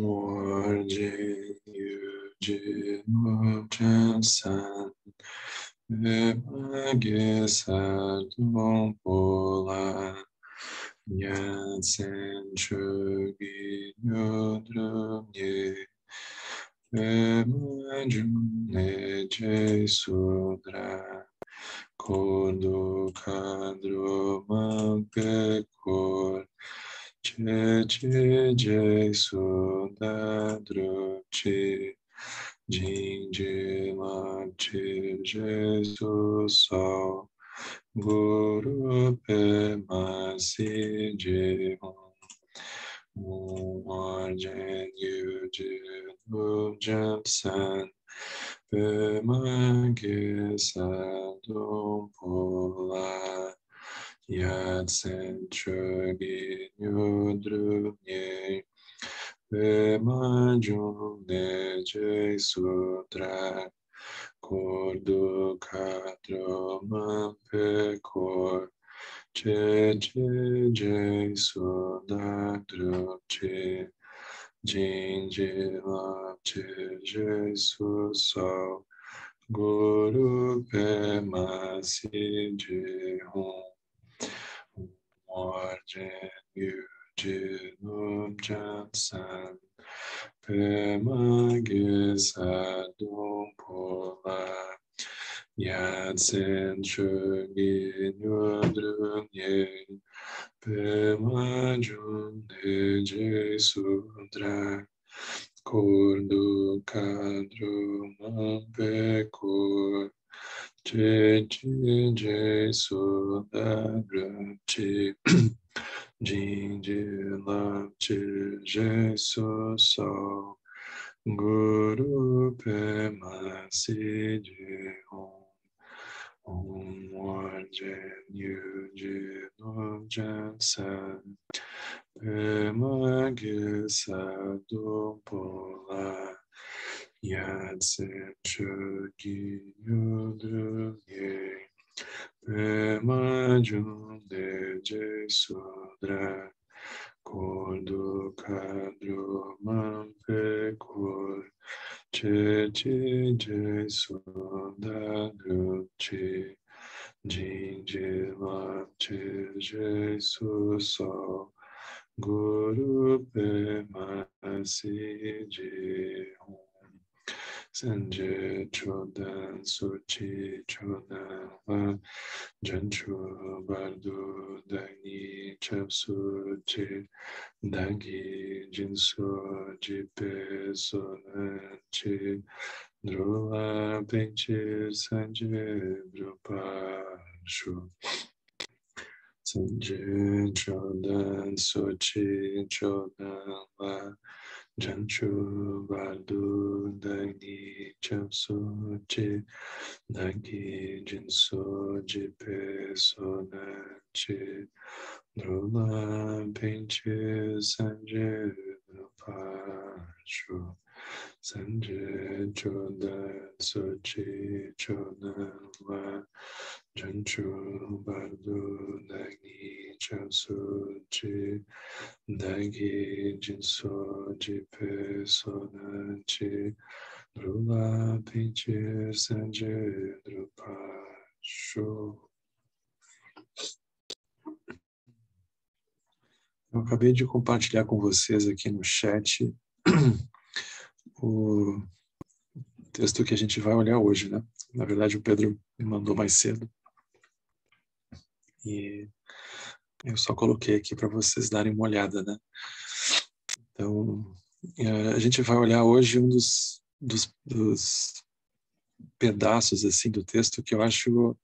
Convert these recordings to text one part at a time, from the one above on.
Origin, Eugene, Jensen, Magisa, Pola, Yansen, Chugi, Yodrumye, Majune, Jesudra, Kodu, Kadro, Mampekor, Che Sudadruchi Jinji Lachi Jesus Sol Guru Pemasi Jihon Warjen Yujin Ujam San Pemagi Sadum Pola Yatsen Chogi Nyudrunye Pemajum Neje Sudra Kordu Kadro Mampekor Che Sudadruchi Jinji Lapche Jesus Sol Guru Pemasi Jihon Warjen Yujin Jansan Pemagis Adum Pola Yatsen Chogi Nyudrunye Pemajum Neje Sudra Kordu Kadru Mampekor Che Sudadruchi Jinji Lapchi Jesus Sol Guru Pemasi Jihon Om Warjen Yujin Jansan Pemagis Adum Pola Yatsen Chogi Yudrunye Pemajum Neje Sudra Kordu Kadru Mampekor Che Sudadruchi Jinji Lapche Jesus Sol Guru Pemasi Jihon Sanje Chodan Suchi Chodan La Janchu Bardu Dani Chapsuchi Dagi Jinso Jipe Sonanchi Drula Penchi Sanje Drupashu Sanje Chodan Suchi Chodan La Janchu Bardu Dani Chapsuchi Dagi Jinso Jipe Sonanchi Drula Pinche Sanje Drupashu Sanje Chodan Sochi Chodan La Janchu Bardu Dagi Chapsuchi Dagi Jinso Jipe Sonanchi Drula Pinche Sanje Drupashu. Eu acabei de compartilhar com vocês aqui no chat o texto que a gente vai olhar hoje, né? Na verdade, o Pedro me mandou mais cedo. E eu só coloquei aqui para vocês darem uma olhada, né? Então, a gente vai olhar hoje um dos pedaços assim do texto que eu acho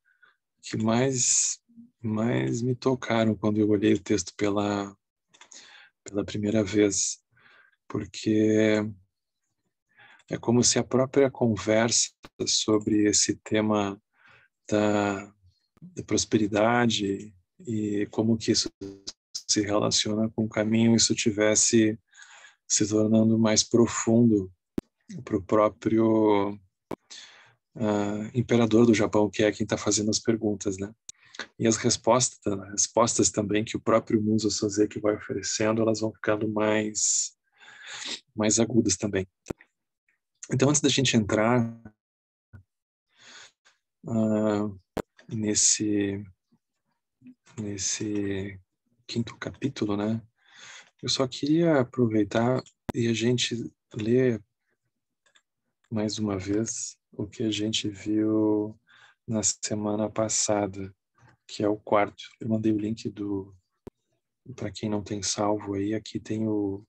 que mais me tocaram quando eu olhei o texto pela primeira vez, porque é como se a própria conversa sobre esse tema da prosperidade e como que isso se relaciona com o caminho, isso tivesse se tornando mais profundo para o próprio imperador do Japão, que é quem está fazendo as perguntas, né? E as respostas também que o próprio Musa Soseki vai oferecendo, elas vão ficando mais agudas também. Então, antes da gente entrar nesse quinto capítulo, né? Eu só queria aproveitar e a gente ler mais uma vez o que a gente viu na semana passada, que é o quarto. Eu mandei o link para quem não tem salvo aí, aqui tem o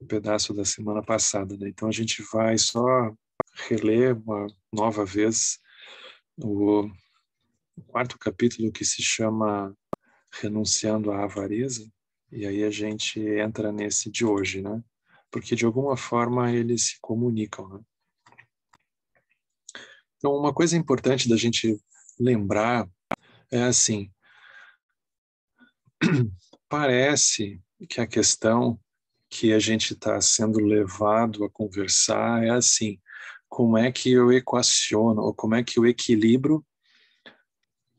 pedaço da semana passada, né? Então a gente vai só reler uma nova vez o quarto capítulo, que se chama Renunciando à Avareza, e aí a gente entra nesse de hoje, né? Porque de alguma forma eles se comunicam, né? Então, uma coisa importante da gente lembrar é assim, parece que a questão que a gente está sendo levado a conversar é assim, como é que eu equaciono, ou como é que eu equilibro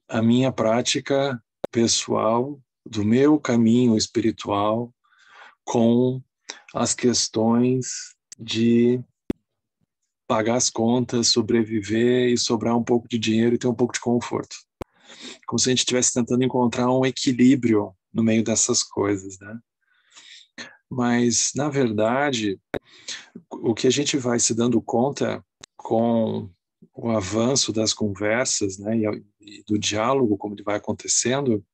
a minha prática pessoal, do meu caminho espiritual, com as questões de pagar as contas, sobreviver e sobrar um pouco de dinheiro e ter um pouco de conforto. Como se a gente estivesse tentando encontrar um equilíbrio no meio dessas coisas, né? Mas, na verdade, o que a gente vai se dando conta com o avanço das conversas, né, e do diálogo, como ele vai acontecendo,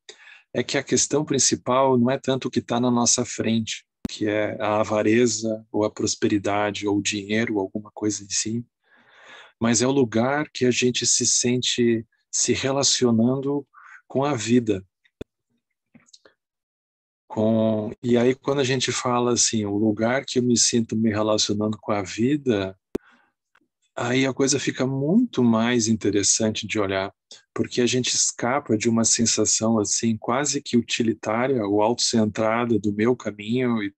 é que a questão principal não é tanto o que está na nossa frente, que é a avareza, ou a prosperidade, ou o dinheiro, ou alguma coisa em si, mas é o lugar que a gente se sente se relacionando com a vida. E aí, quando a gente fala assim, o lugar que eu me sinto me relacionando com a vida, aí a coisa fica muito mais interessante de olhar, porque a gente escapa de uma sensação assim, quase que utilitária ou autocentrada do meu caminho e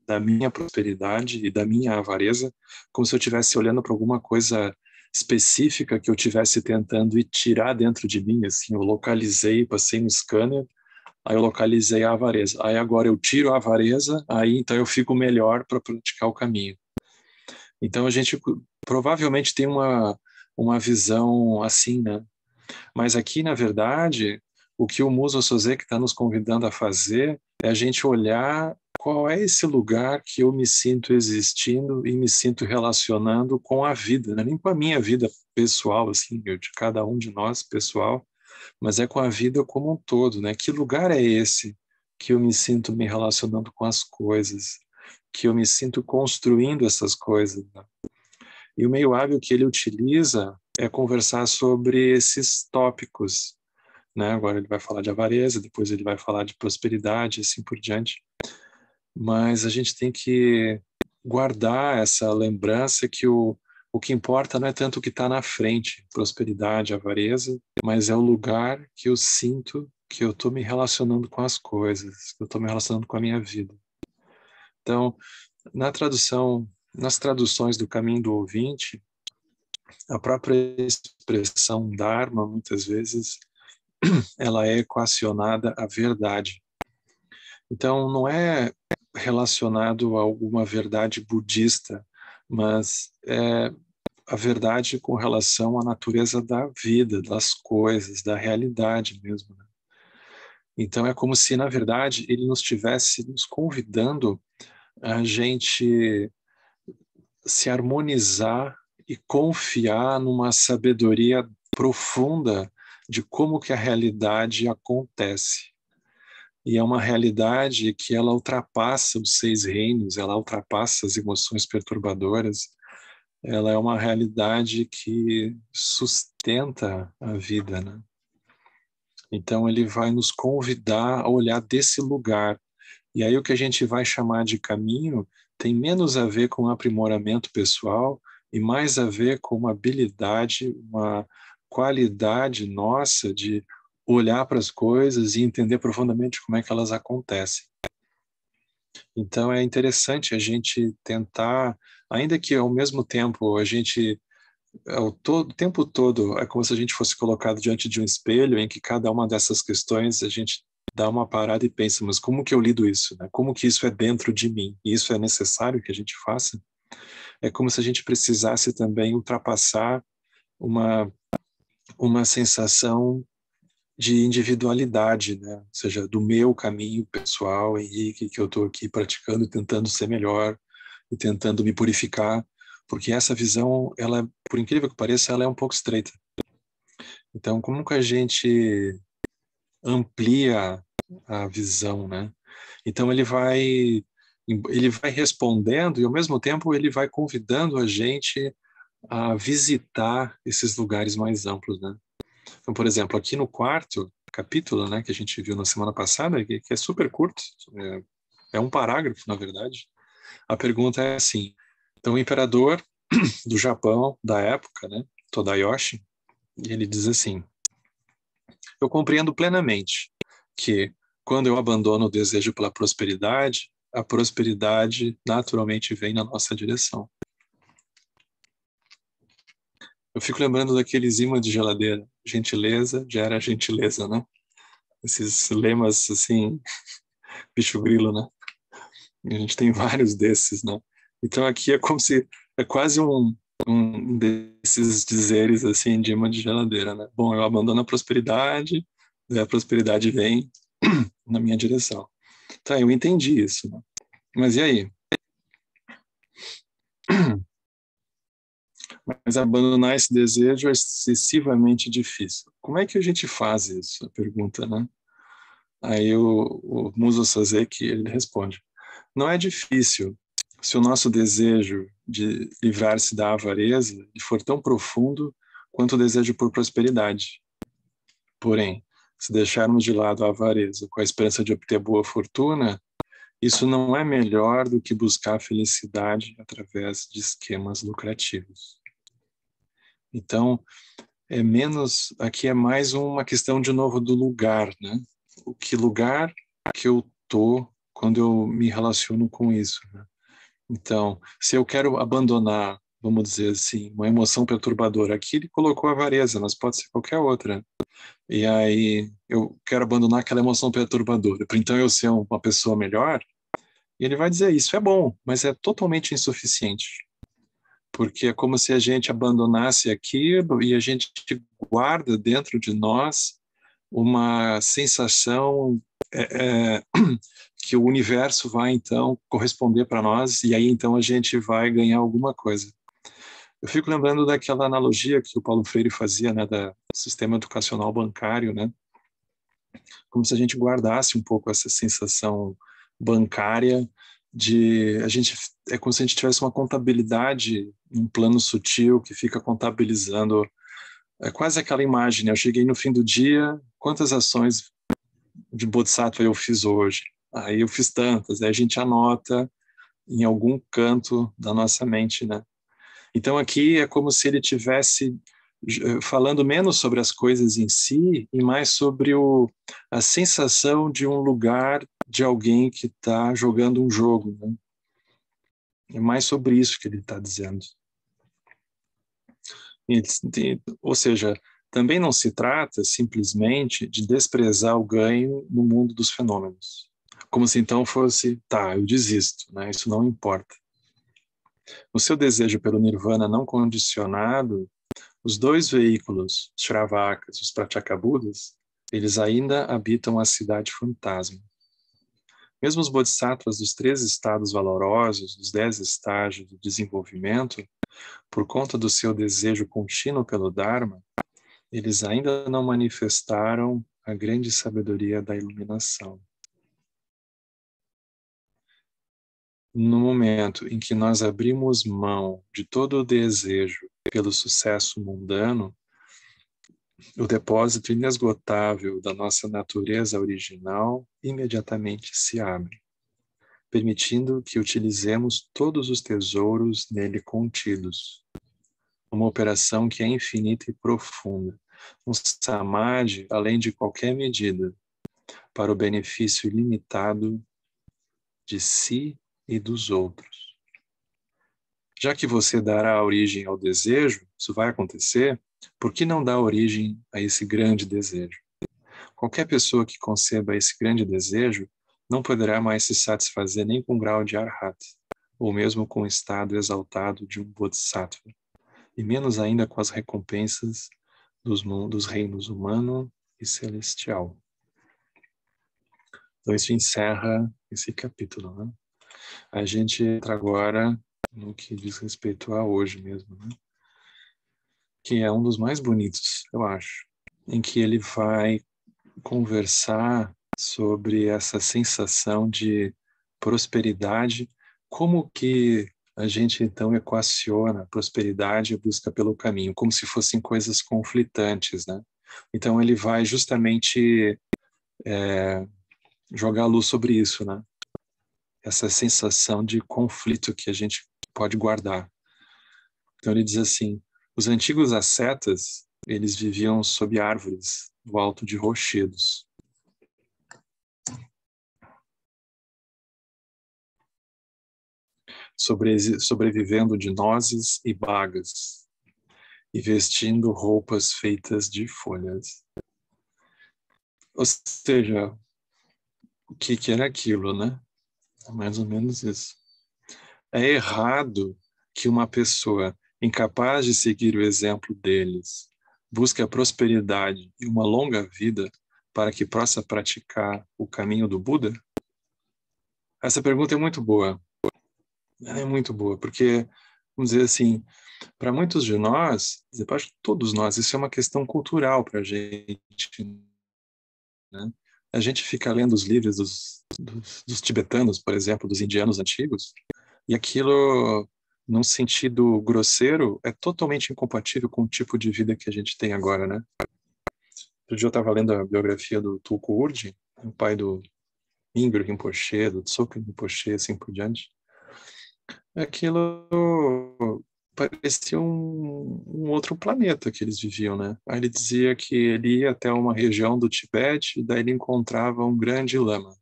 da minha prosperidade e da minha avareza, como se eu estivesse olhando para alguma coisa específica que eu estivesse tentando ir tirar dentro de mim, assim, eu localizei, passei no scanner, aí eu localizei a avareza. Aí agora eu tiro a avareza, aí então eu fico melhor para praticar o caminho. Então a gente provavelmente tem uma visão assim, né? Mas aqui, na verdade, o que o Muso Soseki está nos convidando a fazer é a gente olhar qual é esse lugar que eu me sinto existindo e me sinto relacionando com a vida, né? Nem com a minha vida pessoal, assim, de cada um de nós, pessoal, mas é com a vida como um todo, né? Que lugar é esse que eu me sinto me relacionando com as coisas, que eu me sinto construindo essas coisas, né? E o meio hábil que ele utiliza é conversar sobre esses tópicos, né? Agora ele vai falar de avareza, depois ele vai falar de prosperidade, assim por diante. Mas a gente tem que guardar essa lembrança que o que importa não é tanto o que está na frente, prosperidade, avareza, mas é o lugar que eu sinto que eu estou me relacionando com as coisas, que eu estou me relacionando com a minha vida. Então, nas traduções do Caminho do Ouvinte, a própria expressão Dharma, muitas vezes, ela é equacionada à verdade. Então, não é relacionado a alguma verdade budista, mas é a verdade com relação à natureza da vida, das coisas, da realidade mesmo, né? Então, é como se, na verdade, ele nos estivesse nos convidando a gente se harmonizar e confiar numa sabedoria profunda de como que a realidade acontece. E é uma realidade que ela ultrapassa os 6 reinos, ela ultrapassa as emoções perturbadoras, ela é uma realidade que sustenta a vida, né? Então ele vai nos convidar a olhar desse lugar. E aí o que a gente vai chamar de caminho tem menos a ver com aprimoramento pessoal e mais a ver com uma habilidade, uma qualidade nossa de olhar para as coisas e entender profundamente como é que elas acontecem. Então é interessante a gente tentar, ainda que ao mesmo tempo a gente o tempo todo é como se a gente fosse colocado diante de um espelho em que cada uma dessas questões a gente dá uma parada e pensa, mas como que eu lido isso, né? Como que isso é dentro de mim? E isso é necessário que a gente faça? É como se a gente precisasse também ultrapassar uma, uma sensação de individualidade, né? Ou seja, do meu caminho pessoal, Henrique, que eu estou aqui praticando e tentando ser melhor e tentando me purificar, porque essa visão, ela, por incrível que pareça, ela é um pouco estreita. Então, como que a gente amplia a visão, né? Então ele vai respondendo e ao mesmo tempo ele vai convidando a gente a visitar esses lugares mais amplos, né? Então, por exemplo, aqui no quarto capítulo, né, que a gente viu na semana passada, que é super curto, é um parágrafo, na verdade. A pergunta é assim: então, o imperador do Japão da época, né, Todayoshi, ele diz assim: eu compreendo plenamente que quando eu abandono o desejo pela prosperidade, a prosperidade naturalmente vem na nossa direção. Eu fico lembrando daqueles imãs de geladeira: gentileza gera gentileza, né? Esses lemas assim, bicho grilo, né? A gente tem vários desses, né? Então aqui é como se é quase um desses dizeres assim de imã de geladeira, né? Bom, eu abandono a prosperidade, e a prosperidade vem na minha direção. Tá, eu entendi isso, né? Mas e aí? Mas abandonar esse desejo é excessivamente difícil. Como é que a gente faz isso? A pergunta, né? Aí o Musa Soseki, ele responde: não é difícil se o nosso desejo de livrar-se da avareza for tão profundo quanto o desejo por prosperidade. Porém, se deixarmos de lado a avareza com a esperança de obter boa fortuna, isso não é melhor do que buscar a felicidade através de esquemas lucrativos. Então, aqui é mais uma questão de novo do lugar, né? O que lugar que eu tô quando eu me relaciono com isso, né? Então, se eu quero abandonar, vamos dizer assim, uma emoção perturbadora, aqui ele colocou a avareza, mas pode ser qualquer outra. E aí eu quero abandonar aquela emoção perturbadora, para então eu ser uma pessoa melhor, e ele vai dizer, isso é bom, mas é totalmente insuficiente. Porque é como se a gente abandonasse aquilo e a gente guarda dentro de nós uma sensação que o universo vai então corresponder para nós e aí então a gente vai ganhar alguma coisa. Eu fico lembrando daquela analogia que o Paulo Freire fazia, né, do sistema educacional bancário, né, como se a gente guardasse um pouco essa sensação bancária de a gente é como se a gente tivesse uma contabilidade em plano sutil que fica contabilizando. É quase aquela imagem, né? Eu cheguei no fim do dia, quantas ações de Bodhisattva eu fiz hoje? Aí eu fiz tantas, aí a gente anota em algum canto da nossa mente, né? Então aqui é como se ele tivesse falando menos sobre as coisas em si e mais sobre a sensação de um lugar de alguém que está jogando um jogo, né? É mais sobre isso que ele está dizendo. Ou seja, também não se trata simplesmente de desprezar o ganho no mundo dos fenômenos. Como se então fosse, tá, eu desisto, né? Isso não importa. No seu desejo pelo nirvana não condicionado, os dois veículos, os Shravakas e os Pratyekabuddhas, eles ainda habitam a cidade fantasma. Mesmo os bodhisattvas dos 13 estados valorosos, dos 10 estágios do desenvolvimento, por conta do seu desejo contínuo pelo Dharma, eles ainda não manifestaram a grande sabedoria da iluminação. No momento em que nós abrimos mão de todo o desejo pelo sucesso mundano, o depósito inesgotável da nossa natureza original imediatamente se abre, permitindo que utilizemos todos os tesouros nele contidos. Uma operação que é infinita e profunda, um samadhi além de qualquer medida, para o benefício ilimitado de si e dos outros. Já que você dará origem ao desejo, isso vai acontecer, por que não dar origem a esse grande desejo? Qualquer pessoa que conceba esse grande desejo não poderá mais se satisfazer nem com o grau de arhat, ou mesmo com o estado exaltado de um bodhisattva, e menos ainda com as recompensas dos reinos humano e celestial. Então isso encerra esse capítulo, né? A gente entra agora no que diz respeito a hoje mesmo, né? Que é um dos mais bonitos, eu acho, em que ele vai conversar sobre essa sensação de prosperidade, como que a gente então equaciona prosperidade e busca pelo caminho, como se fossem coisas conflitantes, né? Então ele vai justamente jogar luz sobre isso, né? Essa sensação de conflito que a gente pode guardar. Então ele diz assim: os antigos ascetas, eles viviam sob árvores, no alto de rochedos. Sobrevivendo de nozes e bagas, e vestindo roupas feitas de folhas. Ou seja, o que era aquilo, né? É mais ou menos isso. É errado que uma pessoa incapaz de seguir o exemplo deles busque a prosperidade e uma longa vida para que possa praticar o caminho do Buda? Essa pergunta é muito boa. Ela é muito boa, porque, vamos dizer assim, para muitos de nós, para todos nós, isso é uma questão cultural para a gente, né? A gente fica lendo os livros dos tibetanos, por exemplo, dos indianos antigos, e aquilo, num sentido grosseiro, é totalmente incompatível com o tipo de vida que a gente tem agora, né? Outro dia eu estava lendo a biografia do Tulku Urgyen, o pai do Ingrid Rinpoche, do Tsoknyi Rinpoche, assim por diante. Aquilo parecia um outro planeta que eles viviam, né? Aí ele dizia que ele ia até uma região do Tibete e daí ele encontrava um grande lama.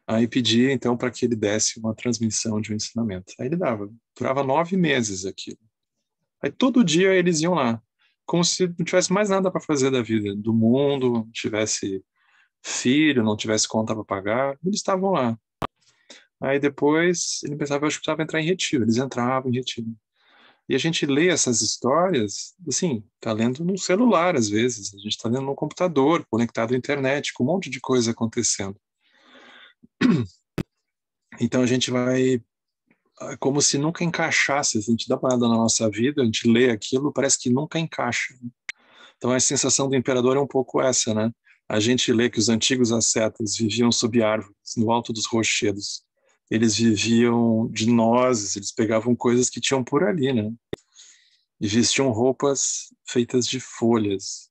Aí pedia, então, para que ele desse uma transmissão de um ensinamento. Aí ele dava. Durava 9 meses aquilo. Aí todo dia eles iam lá, como se não tivesse mais nada para fazer da vida, do mundo, não tivesse filho, não tivesse conta para pagar. Eles estavam lá. Aí depois ele pensava, eu acho que precisava entrar em retiro. Eles entravam em retiro. E a gente lê essas histórias, assim, tá lendo no celular às vezes, a gente está lendo no computador, conectado à internet, com um monte de coisa acontecendo. Então a gente vai, como se nunca encaixasse, a gente dá uma olhada na nossa vida, a gente lê aquilo, parece que nunca encaixa. Então a sensação do imperador é um pouco essa, né? A gente lê que os antigos ascetas viviam sob árvores, no alto dos rochedos. Eles viviam de nozes, eles pegavam coisas que tinham por ali, né? E vestiam roupas feitas de folhas.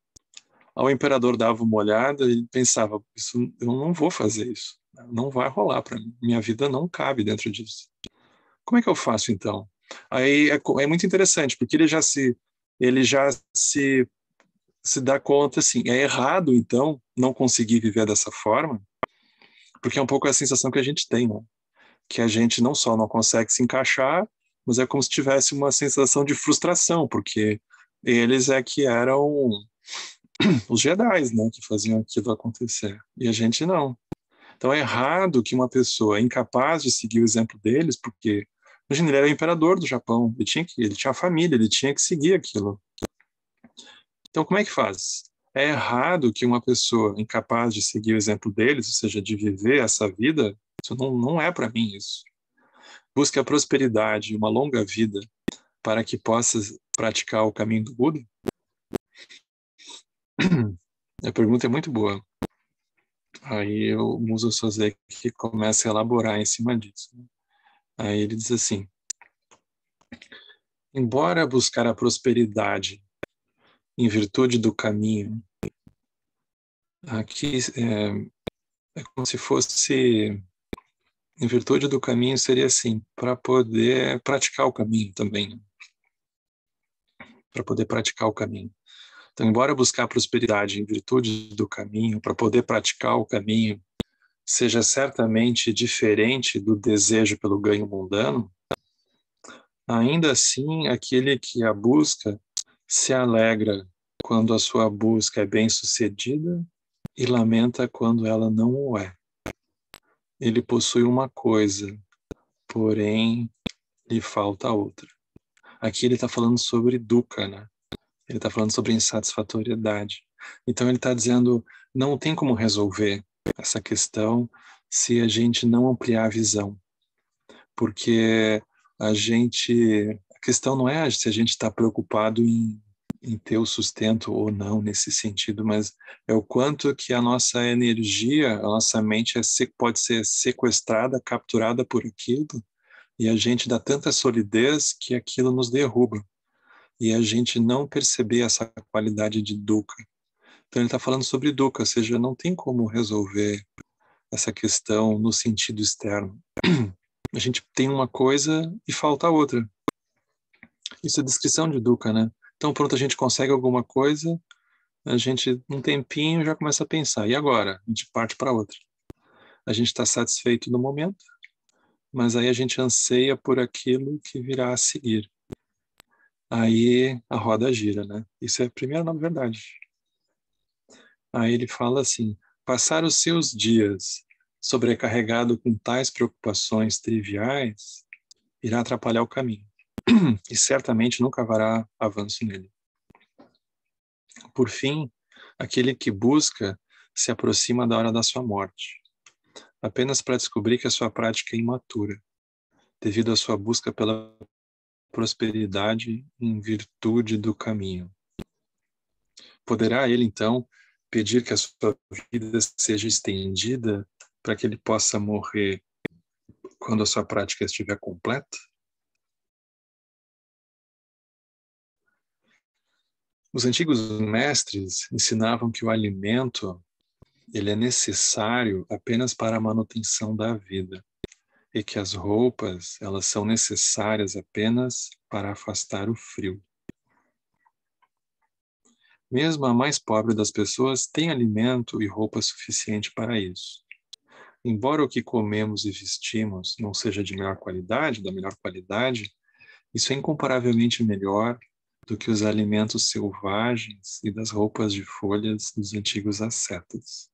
Ao imperador dava uma olhada e pensava, isso, eu não vou fazer isso, não vai rolar para mim, minha vida não cabe dentro disso. Como é que eu faço então? Aí é muito interessante, porque ele já se dá conta assim, é errado então não conseguir viver dessa forma, porque é um pouco a sensação que a gente tem, né? Que a gente não só não consegue se encaixar, mas é como se tivesse uma sensação de frustração, porque eles é que eram os Jedis, né, que faziam aquilo acontecer, e a gente não. Então é errado que uma pessoa incapaz de seguir o exemplo deles, porque imagina, ele era o imperador do Japão, ele tinha família, ele tinha que seguir aquilo. Então como é que faz? É errado que uma pessoa incapaz de seguir o exemplo deles, ou seja, de viver essa vida, isso não é para mim isso. Busque a prosperidade e uma longa vida para que possa praticar o caminho do Buda? A pergunta é muito boa. Aí o Musa Soseki começa a elaborar em cima disso. Aí ele diz assim: embora buscar a prosperidade em virtude do caminho, aqui é como se fosse, em virtude do caminho seria assim, para poder praticar o caminho também, né? Para poder praticar o caminho. Então, embora buscar a prosperidade em virtude do caminho, para poder praticar o caminho, seja certamente diferente do desejo pelo ganho mundano, Ainda assim, aquele que a busca se alegra quando a sua busca é bem-sucedida e lamenta quando ela não o é. Ele possui uma coisa, porém lhe falta outra. Aqui ele está falando sobre dukkha, né? Ele está falando sobre insatisfatoriedade. Então ele está dizendo, não tem como resolver essa questão se a gente não ampliar a visão. Porque a questão não é se a gente está preocupado em ter o sustento ou não nesse sentido, mas é o quanto que a nossa energia, a nossa mente pode ser sequestrada, capturada por aquilo, e a gente dá tanta solidez que aquilo nos derruba. E a gente não perceber essa qualidade de dukkha. Então ele está falando sobre dukkha, ou seja, não tem como resolver essa questão no sentido externo. A gente tem uma coisa e falta outra. Isso é descrição de dukkha, né? Então pronto, a gente consegue alguma coisa, a gente, um tempinho, já começa a pensar, e agora? A gente parte para outra. A gente está satisfeito no momento, mas aí a gente anseia por aquilo que virá a seguir. Aí a roda gira, né? Isso é a primeira, na verdade. Aí ele fala assim, passar os seus dias sobrecarregado com tais preocupações triviais irá atrapalhar o caminho e certamente nunca haverá avanço nele. Por fim, aquele que busca se aproxima da hora da sua morte, apenas para descobrir que a sua prática é imatura, devido à sua busca pela prosperidade em virtude do caminho. Poderá ele, então, pedir que a sua vida seja estendida para que ele possa morrer quando a sua prática estiver completa? Os antigos mestres ensinavam que o alimento ele é necessário apenas para a manutenção da vida e que as roupas elas são necessárias apenas para afastar o frio. Mesmo a mais pobre das pessoas tem alimento e roupa suficiente para isso. Embora o que comemos e vestimos não seja de melhor qualidade, da melhor qualidade, isso é incomparavelmente melhor do que os alimentos selvagens e das roupas de folhas dos antigos ascetas.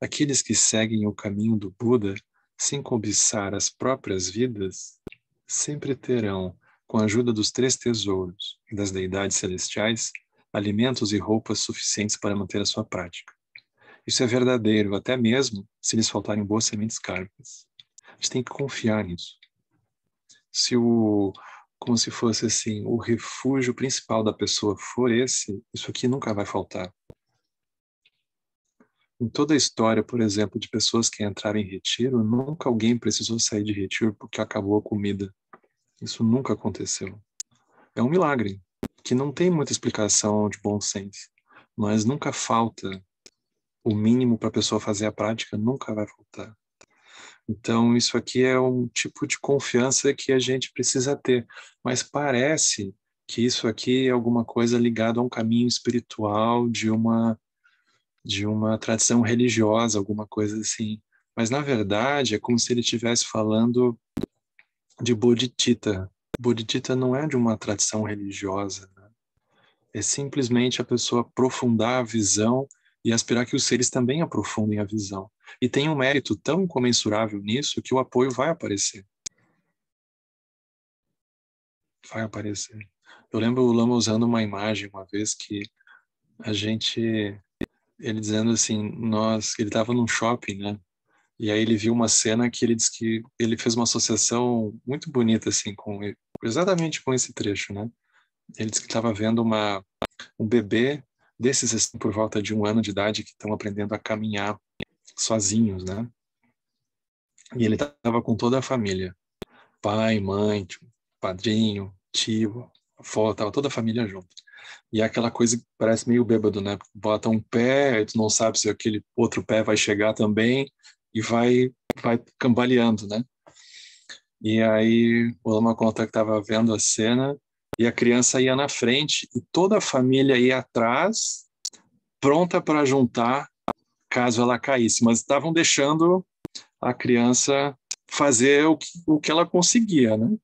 Aqueles que seguem o caminho do Buda, sem cobiçar as próprias vidas, sempre terão, com a ajuda dos 3 tesouros e das deidades celestiais, alimentos e roupas suficientes para manter a sua prática. Isso é verdadeiro, até mesmo se lhes faltarem boas sementes kármicas. A gente tem que confiar nisso. Como se fosse assim, o refúgio principal da pessoa for esse, isso aqui nunca vai faltar. Em toda a história, por exemplo, de pessoas que entraram em retiro, nunca alguém precisou sair de retiro porque acabou a comida. Isso nunca aconteceu. É um milagre, que não tem muita explicação de bom senso, mas nunca falta o mínimo para a pessoa fazer a prática, nunca vai faltar. Então, isso aqui é um tipo de confiança que a gente precisa ter, mas parece que isso aqui é alguma coisa ligada a um caminho espiritual de uma tradição religiosa, alguma coisa assim. Mas, na verdade, é como se ele estivesse falando de Bodhicitta. Bodhicitta não é de uma tradição religiosa, né? É simplesmente a pessoa aprofundar a visão e aspirar que os seres também aprofundem a visão. E tem um mérito tão incomensurável nisso que o apoio vai aparecer. Vai aparecer. Eu lembro o Lama usando uma imagem uma vez que a gente... Ele dizendo assim, ele estava num shopping, né? E aí ele viu uma cena que ele disse que ele fez uma associação muito bonita, assim, exatamente com esse trecho, né? Ele disse que estava vendo um bebê desses, assim, por volta de 1 ano de idade, que estão aprendendo a caminhar sozinhos, né? E ele estava com toda a família. Pai, mãe, padrinho, tio, avó, estava toda a família junto. E é aquela coisa que parece meio bêbado, né? Bota um pé, aí tu não sabe se aquele outro pé vai chegar também, e vai cambaleando, né? E aí o Lama conta que estava vendo a cena e a criança ia na frente e toda a família ia atrás, pronta para juntar caso ela caísse, mas estavam deixando a criança fazer o que ela conseguia, né?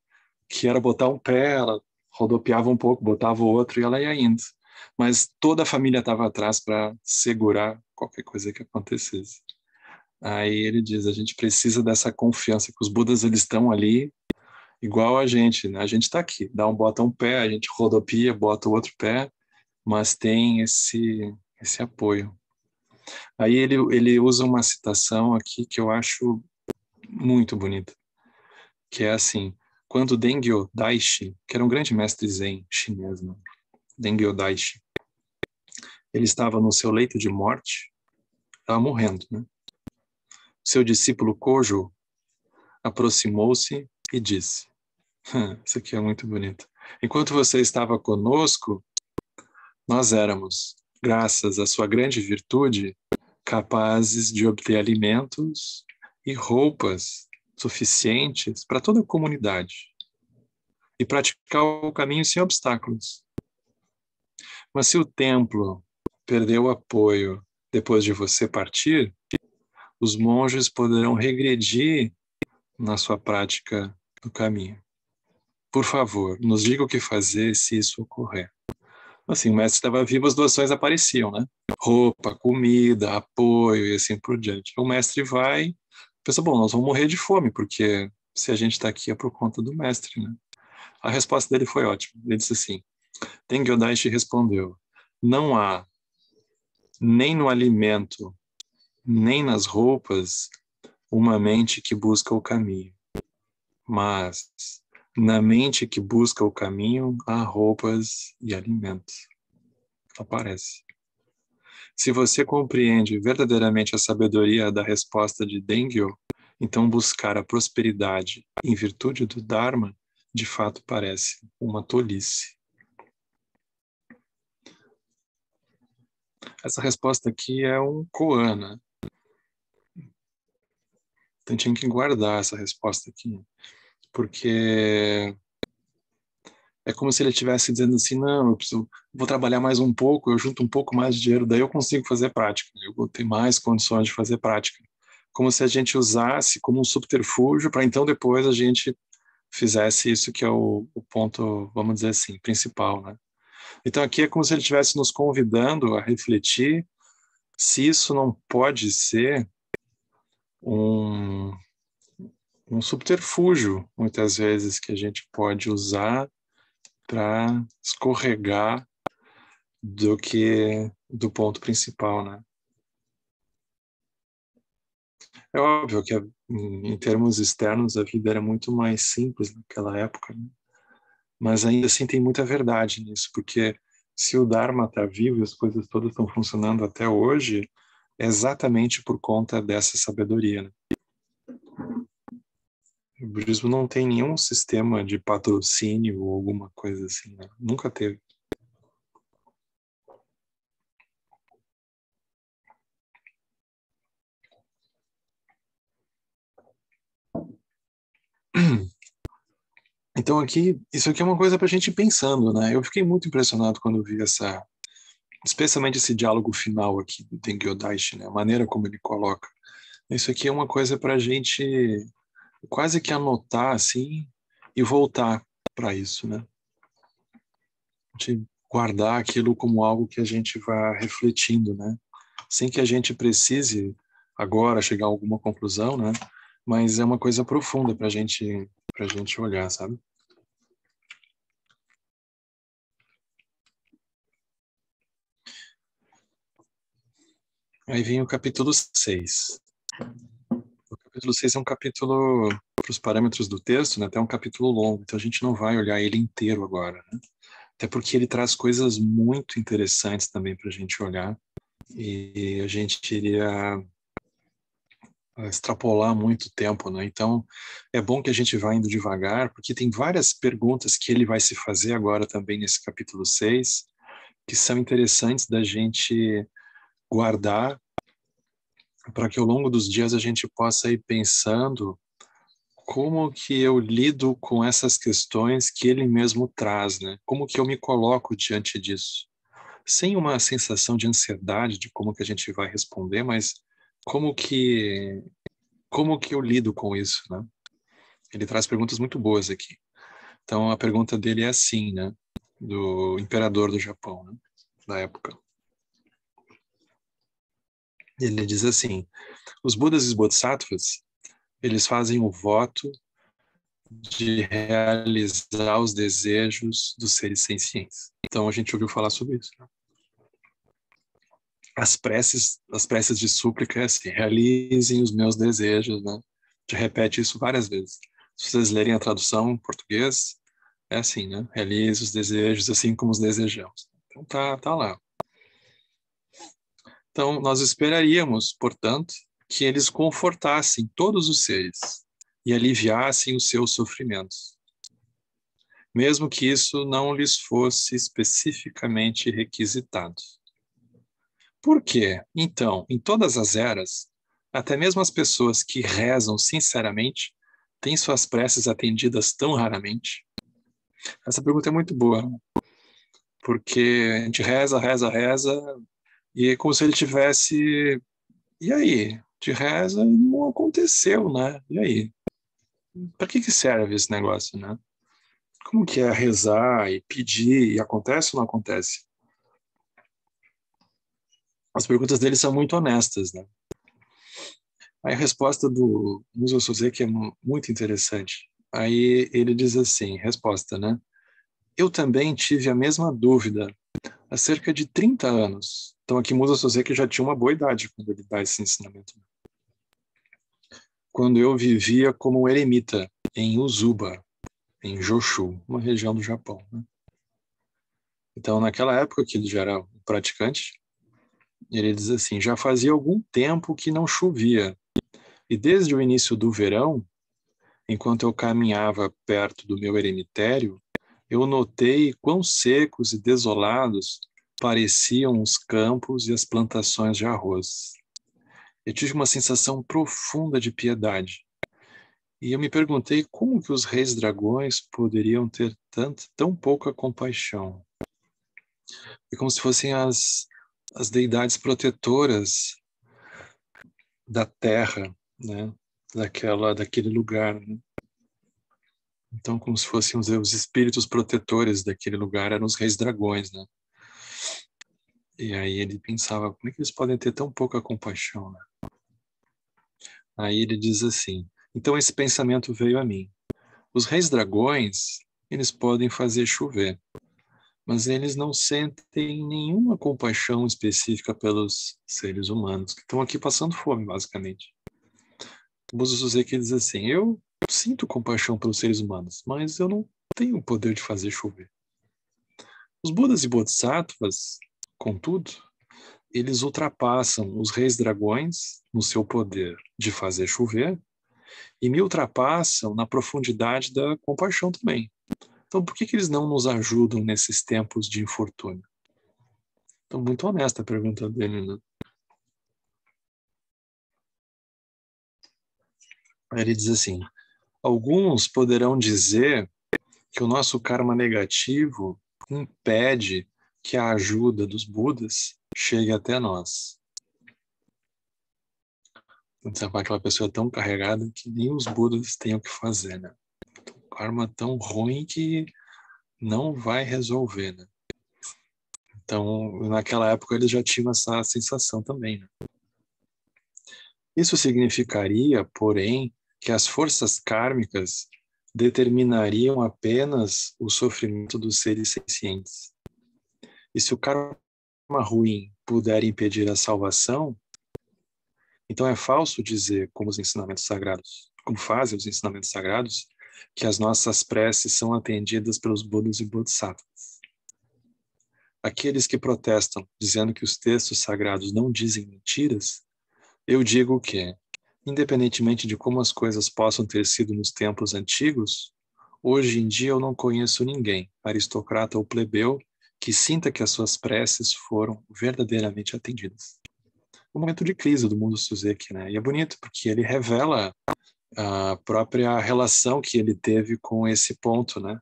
que era botar um pé, ela rodopiava um pouco, botava o outro e ela ia indo. Mas toda a família estava atrás para segurar qualquer coisa que acontecesse. Aí ele diz, a gente precisa dessa confiança, que os Budas eles estão ali igual a gente, né? A gente está aqui, bota um pé, a gente rodopia, bota o outro pé, mas tem esse apoio. Aí ele usa uma citação aqui que eu acho muito bonita, que é assim, quando Dengyo Daishi, que era um grande mestre zen chinês, né? Dengyo Daishi, ele estava no seu leito de morte, estava morrendo, né? Seu discípulo Kojo aproximou-se e disse, isso aqui é muito bonito, enquanto você estava conosco, nós éramos, graças à sua grande virtude, capazes de obter alimentos e roupas suficientes para toda a comunidade e praticar o caminho sem obstáculos. Mas se o templo perdeu o apoio depois de você partir, os monges poderão regredir na sua prática do caminho. Por favor, nos diga o que fazer se isso ocorrer. Assim, o mestre estava vivo, as doações apareciam, né? Roupa, comida, apoio e assim por diante. O mestre vai, pensa, bom, nós vamos morrer de fome, porque se a gente está aqui é por conta do mestre, né? A resposta dele foi ótima. Ele disse assim, Tengyō Daishi respondeu, não há, nem no alimento, nem nas roupas, uma mente que busca o caminho. Mas, na mente que busca o caminho, há roupas e alimentos. Aparece. Se você compreende verdadeiramente a sabedoria da resposta de Dengyo, então buscar a prosperidade em virtude do Dharma, de fato parece uma tolice. Essa resposta aqui é um koan, né? Então tinha que guardar essa resposta aqui, porque é como se ele estivesse dizendo assim, não, vou trabalhar mais um pouco, eu junto um pouco mais de dinheiro, daí eu consigo fazer prática, eu vou ter mais condições de fazer prática. Como se a gente usasse como um subterfúgio para então depois a gente fizesse isso que é o ponto, vamos dizer assim, principal, né? Então aqui é como se ele estivesse nos convidando a refletir se isso não pode ser um, um subterfúgio, muitas vezes, que a gente pode usar para escorregar do ponto principal, né? É óbvio que em termos externos a vida era muito mais simples naquela época, né? Mas ainda assim tem muita verdade nisso, porque se o Dharma está vivo e as coisas todas estão funcionando até hoje, é exatamente por conta dessa sabedoria, né? O budismo não tem nenhum sistema de patrocínio ou alguma coisa assim, né? Nunca teve. Então aqui, isso aqui é uma coisa para a gente ir pensando, né? Eu fiquei muito impressionado quando eu vi especialmente esse diálogo final aqui do Tengyo Daishi, né? A maneira como ele coloca. Isso aqui é uma coisa para a gente quase que anotar assim e voltar para isso, né? A gente guardar aquilo como algo que a gente vá refletindo, né? Sem que a gente precise agora chegar a alguma conclusão, né? Mas é uma coisa profunda para gente olhar, sabe? Aí vem o capítulo 6. O capítulo 6 é um capítulo, para os parâmetros do texto, né, até um capítulo longo, então a gente não vai olhar ele inteiro agora, né? Até porque ele traz coisas muito interessantes também para a gente olhar, e a gente iria extrapolar muito tempo, né? Então é bom que a gente vá indo devagar, porque tem várias perguntas que ele vai se fazer agora também nesse capítulo 6, que são interessantes da gente guardar para que ao longo dos dias a gente possa ir pensando como que eu lido com essas questões que ele mesmo traz, né? Como que eu me coloco diante disso? Sem uma sensação de ansiedade de como que a gente vai responder, mas como que eu lido com isso, né? Ele traz perguntas muito boas aqui. Então a pergunta dele é assim, né? Do imperador do Japão, né? Da época. Ele diz assim: os Budas e os Bodhisattvas, eles fazem o voto de realizar os desejos dos seres sencientes. Então a gente ouviu falar sobre isso, né? As preces de súplica é assim: realizem os meus desejos, né? A gente repete isso várias vezes. Se vocês lerem a tradução em português, é assim, né? Realize os desejos assim como os desejamos. Então tá lá. Então nós esperaríamos, portanto, que eles confortassem todos os seres e aliviassem os seus sofrimentos, mesmo que isso não lhes fosse especificamente requisitado. Por quê? Então, em todas as eras, até mesmo as pessoas que rezam sinceramente têm suas preces atendidas tão raramente? Essa pergunta é muito boa, porque a gente reza, reza, reza, e é como se ele tivesse. E aí? De reza não aconteceu, né? E aí? Para que serve esse negócio, né? Como que é rezar e pedir, e acontece ou não acontece? As perguntas dele são muito honestas, né? Aí a resposta do Musa Soseki é muito interessante. Aí ele diz assim, resposta, né? Eu também tive a mesma dúvida há cerca de 30 anos. Então aqui Musa Soseki já tinha uma boa idade quando ele dá esse ensinamento. Quando eu vivia como um eremita em Uzuba, em Joshu, uma região do Japão, né? Então naquela época que ele já era um praticante, ele diz assim, já fazia algum tempo que não chovia. E desde o início do verão, enquanto eu caminhava perto do meu eremitério, eu notei quão secos e desolados pareciam os campos e as plantações de arroz. Eu tive uma sensação profunda de piedade. E eu me perguntei como que os reis dragões poderiam ter tão pouca compaixão. É como se fossem as deidades protetoras da terra, né? Daquele lugar, né? Então, como se fossem os espíritos protetores daquele lugar, eram os reis dragões, né? E aí ele pensava, como é que eles podem ter tão pouca compaixão, né? Aí ele diz assim, então esse pensamento veio a mim. Os reis dragões, eles podem fazer chover, mas eles não sentem nenhuma compaixão específica pelos seres humanos, que estão aqui passando fome, basicamente. O Buzo Suzeki diz assim, eu sinto compaixão pelos seres humanos, mas eu não tenho o poder de fazer chover. Os Budas e Bodhisattvas, contudo, eles ultrapassam os reis dragões no seu poder de fazer chover e me ultrapassam na profundidade da compaixão também. Então, por que eles não nos ajudam nesses tempos de infortúnio? Então, muito honesta a pergunta dele, né? Aí ele diz assim, alguns poderão dizer que o nosso karma negativo impede que a ajuda dos Budas chegue até nós. Então, aquela pessoa tão carregada que nem os Budas têm o que fazer, né? Um karma tão ruim que não vai resolver, né? Então, naquela época, eles já tinham essa sensação também, né? Isso significaria, porém, que as forças kármicas determinariam apenas o sofrimento dos seres sencientes. E se o karma ruim puder impedir a salvação, então é falso dizer, como os ensinamentos sagrados, como fazem os ensinamentos sagrados, que as nossas preces são atendidas pelos Budas e Bodhisattvas. Aqueles que protestam, dizendo que os textos sagrados não dizem mentiras, eu digo que, independentemente de como as coisas possam ter sido nos tempos antigos, hoje em dia eu não conheço ninguém, aristocrata ou plebeu, que sinta que as suas preces foram verdadeiramente atendidas. Um momento de crise do mundo Suzeki, né? E é bonito porque ele revela a própria relação que ele teve com esse ponto, né?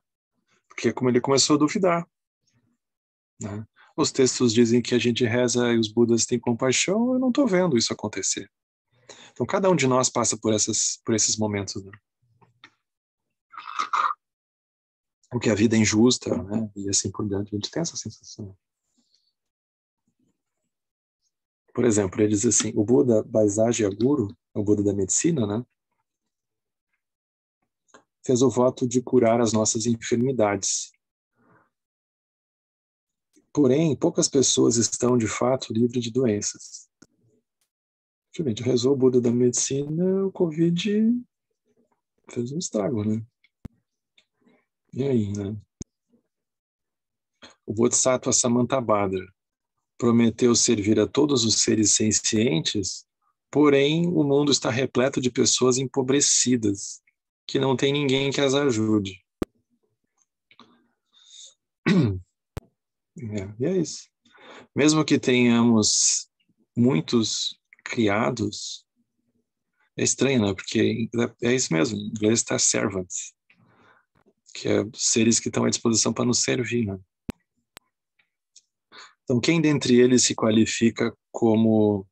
Porque como ele começou a duvidar, né? Os textos dizem que a gente reza e os Budas têm compaixão, eu não estou vendo isso acontecer. Então, cada um de nós passa por esses momentos, né? ou que a vida é injusta, né? E assim por diante. A gente tem essa sensação. Por exemplo, ele diz assim, o Buda Baisajya-guru, o Buda da medicina, né? Fez o voto de curar as nossas enfermidades. Porém, poucas pessoas estão, de fato, livres de doenças. Realmente, rezou o Buda da medicina, o Covid fez um estrago, né? E aí, né? O Bodhisattva Samantabhadra prometeu servir a todos os seres sencientes, porém, o mundo está repleto de pessoas empobrecidas, que não tem ninguém que as ajude. E é isso. Mesmo que tenhamos muitos criados, é estranho, né? Porque é isso mesmo, em inglês está servants, que é seres que estão à disposição para nos servir, né? Então, quem dentre eles se qualifica como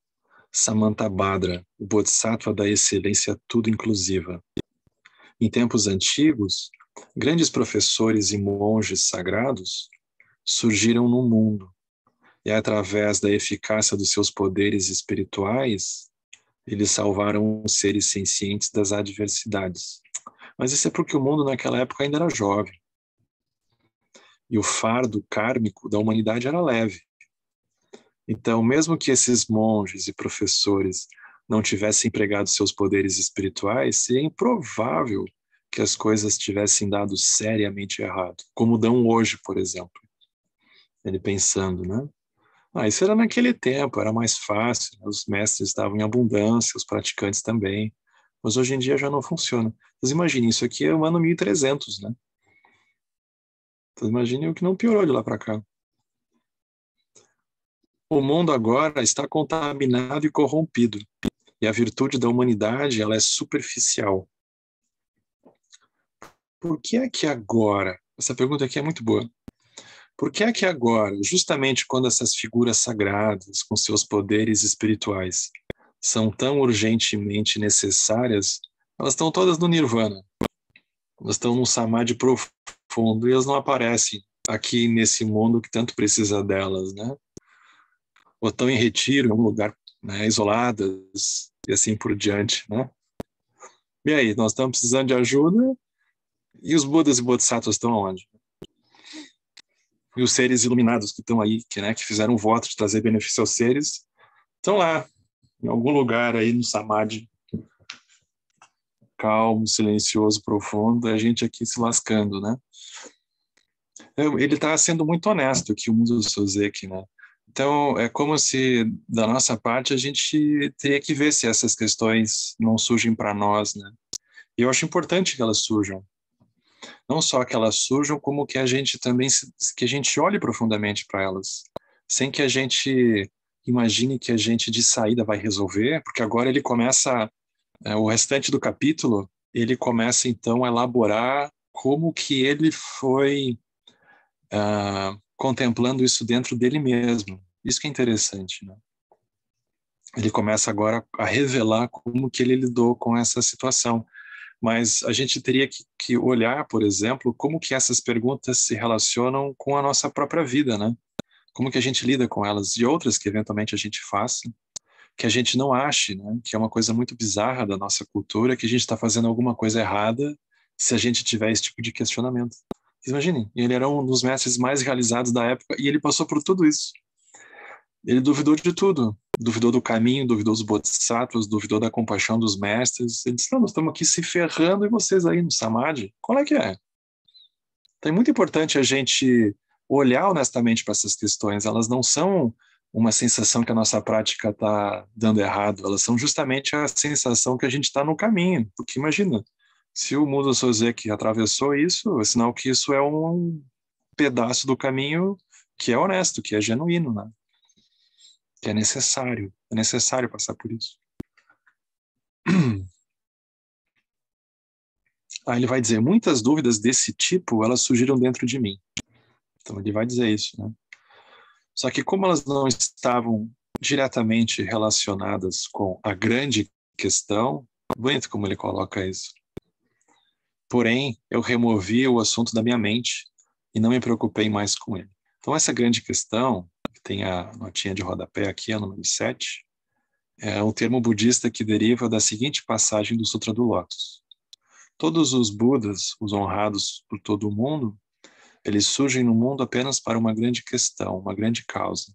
Samantabhadra, o Bodhisattva da excelência tudo inclusiva? Em tempos antigos, grandes professores e monges sagrados surgiram no mundo, e através da eficácia dos seus poderes espirituais, eles salvaram os seres sencientes das adversidades. Mas isso é porque o mundo naquela época ainda era jovem. E o fardo kármico da humanidade era leve. Então, mesmo que esses monges e professores não tivessem empregado seus poderes espirituais, seria improvável que as coisas tivessem dado seriamente errado, como dão hoje, por exemplo. Ele pensando, né? Isso era naquele tempo, era mais fácil, os mestres estavam em abundância, os praticantes também, mas hoje em dia já não funciona. Mas imagine, isso aqui é o ano 1300, né? Então imagine o que não piorou de lá para cá. O mundo agora está contaminado e corrompido, e a virtude da humanidade, ela é superficial. Por que é que agora, essa pergunta aqui é muito boa, por que é que agora, justamente quando essas figuras sagradas, com seus poderes espirituais, são tão urgentemente necessárias, elas estão todas no nirvana, elas estão num samadhi profundo e elas não aparecem aqui nesse mundo que tanto precisa delas, né? Ou estão em retiro, em algum lugar, né, isoladas e assim por diante, né? E aí, nós estamos precisando de ajuda e os Budas e Bodhisattvas estão onde? E os seres iluminados que estão aí, que, né, que fizeram um voto de trazer benefício aos seres, estão lá, em algum lugar aí no Samadhi, calmo, silencioso, profundo, e a gente aqui se lascando, né? Ele está sendo muito honesto aqui, o Mundo Sozeki, né? Então, é como se, da nossa parte, a gente teria que ver se essas questões não surgem para nós, né? E eu acho importante que elas surjam. Não só que elas surjam, como que a gente também, que a gente olhe profundamente para elas. Sem que a gente imagine que a gente de saída vai resolver, porque agora ele começa, o restante do capítulo, ele começa então a elaborar como que ele foi contemplando isso dentro dele mesmo. Isso que é interessante, né? Ele começa agora a revelar como que ele lidou com essa situação. Mas a gente teria que olhar, por exemplo, como que essas perguntas se relacionam com a nossa própria vida, né? Como que a gente lida com elas e outras que eventualmente a gente faça, que a gente não ache, né? Que é uma coisa muito bizarra da nossa cultura, que a gente está fazendo alguma coisa errada se a gente tiver esse tipo de questionamento. Imaginem, ele era um dos mestres mais realizados da época e ele passou por tudo isso. Ele duvidou de tudo. Duvidou do caminho, duvidou dos bodhisattvas, duvidou da compaixão dos mestres. Ele disse, não, nós estamos aqui se ferrando e vocês aí no Samadhi. Qual é que é? Então é muito importante a gente olhar honestamente para essas questões. Elas não são uma sensação que a nossa prática está dando errado. Elas são justamente a sensação que a gente está no caminho. Porque imagina, se o Mundo Sozeki atravessou isso, é sinal que isso é um pedaço do caminho que é honesto, que é genuíno, né? Que é necessário passar por isso. Aí ele vai dizer, muitas dúvidas desse tipo, elas surgiram dentro de mim. Então ele vai dizer isso, né? Só que como elas não estavam diretamente relacionadas com a grande questão, bonito como ele coloca isso. Porém, eu removi o assunto da minha mente e não me preocupei mais com ele. Então, essa grande questão, que tem a notinha de rodapé aqui, a número 7, é um termo budista que deriva da seguinte passagem do Sutra do Lótus. Todos os Budas, os honrados por todo o mundo, eles surgem no mundo apenas para uma grande questão, uma grande causa.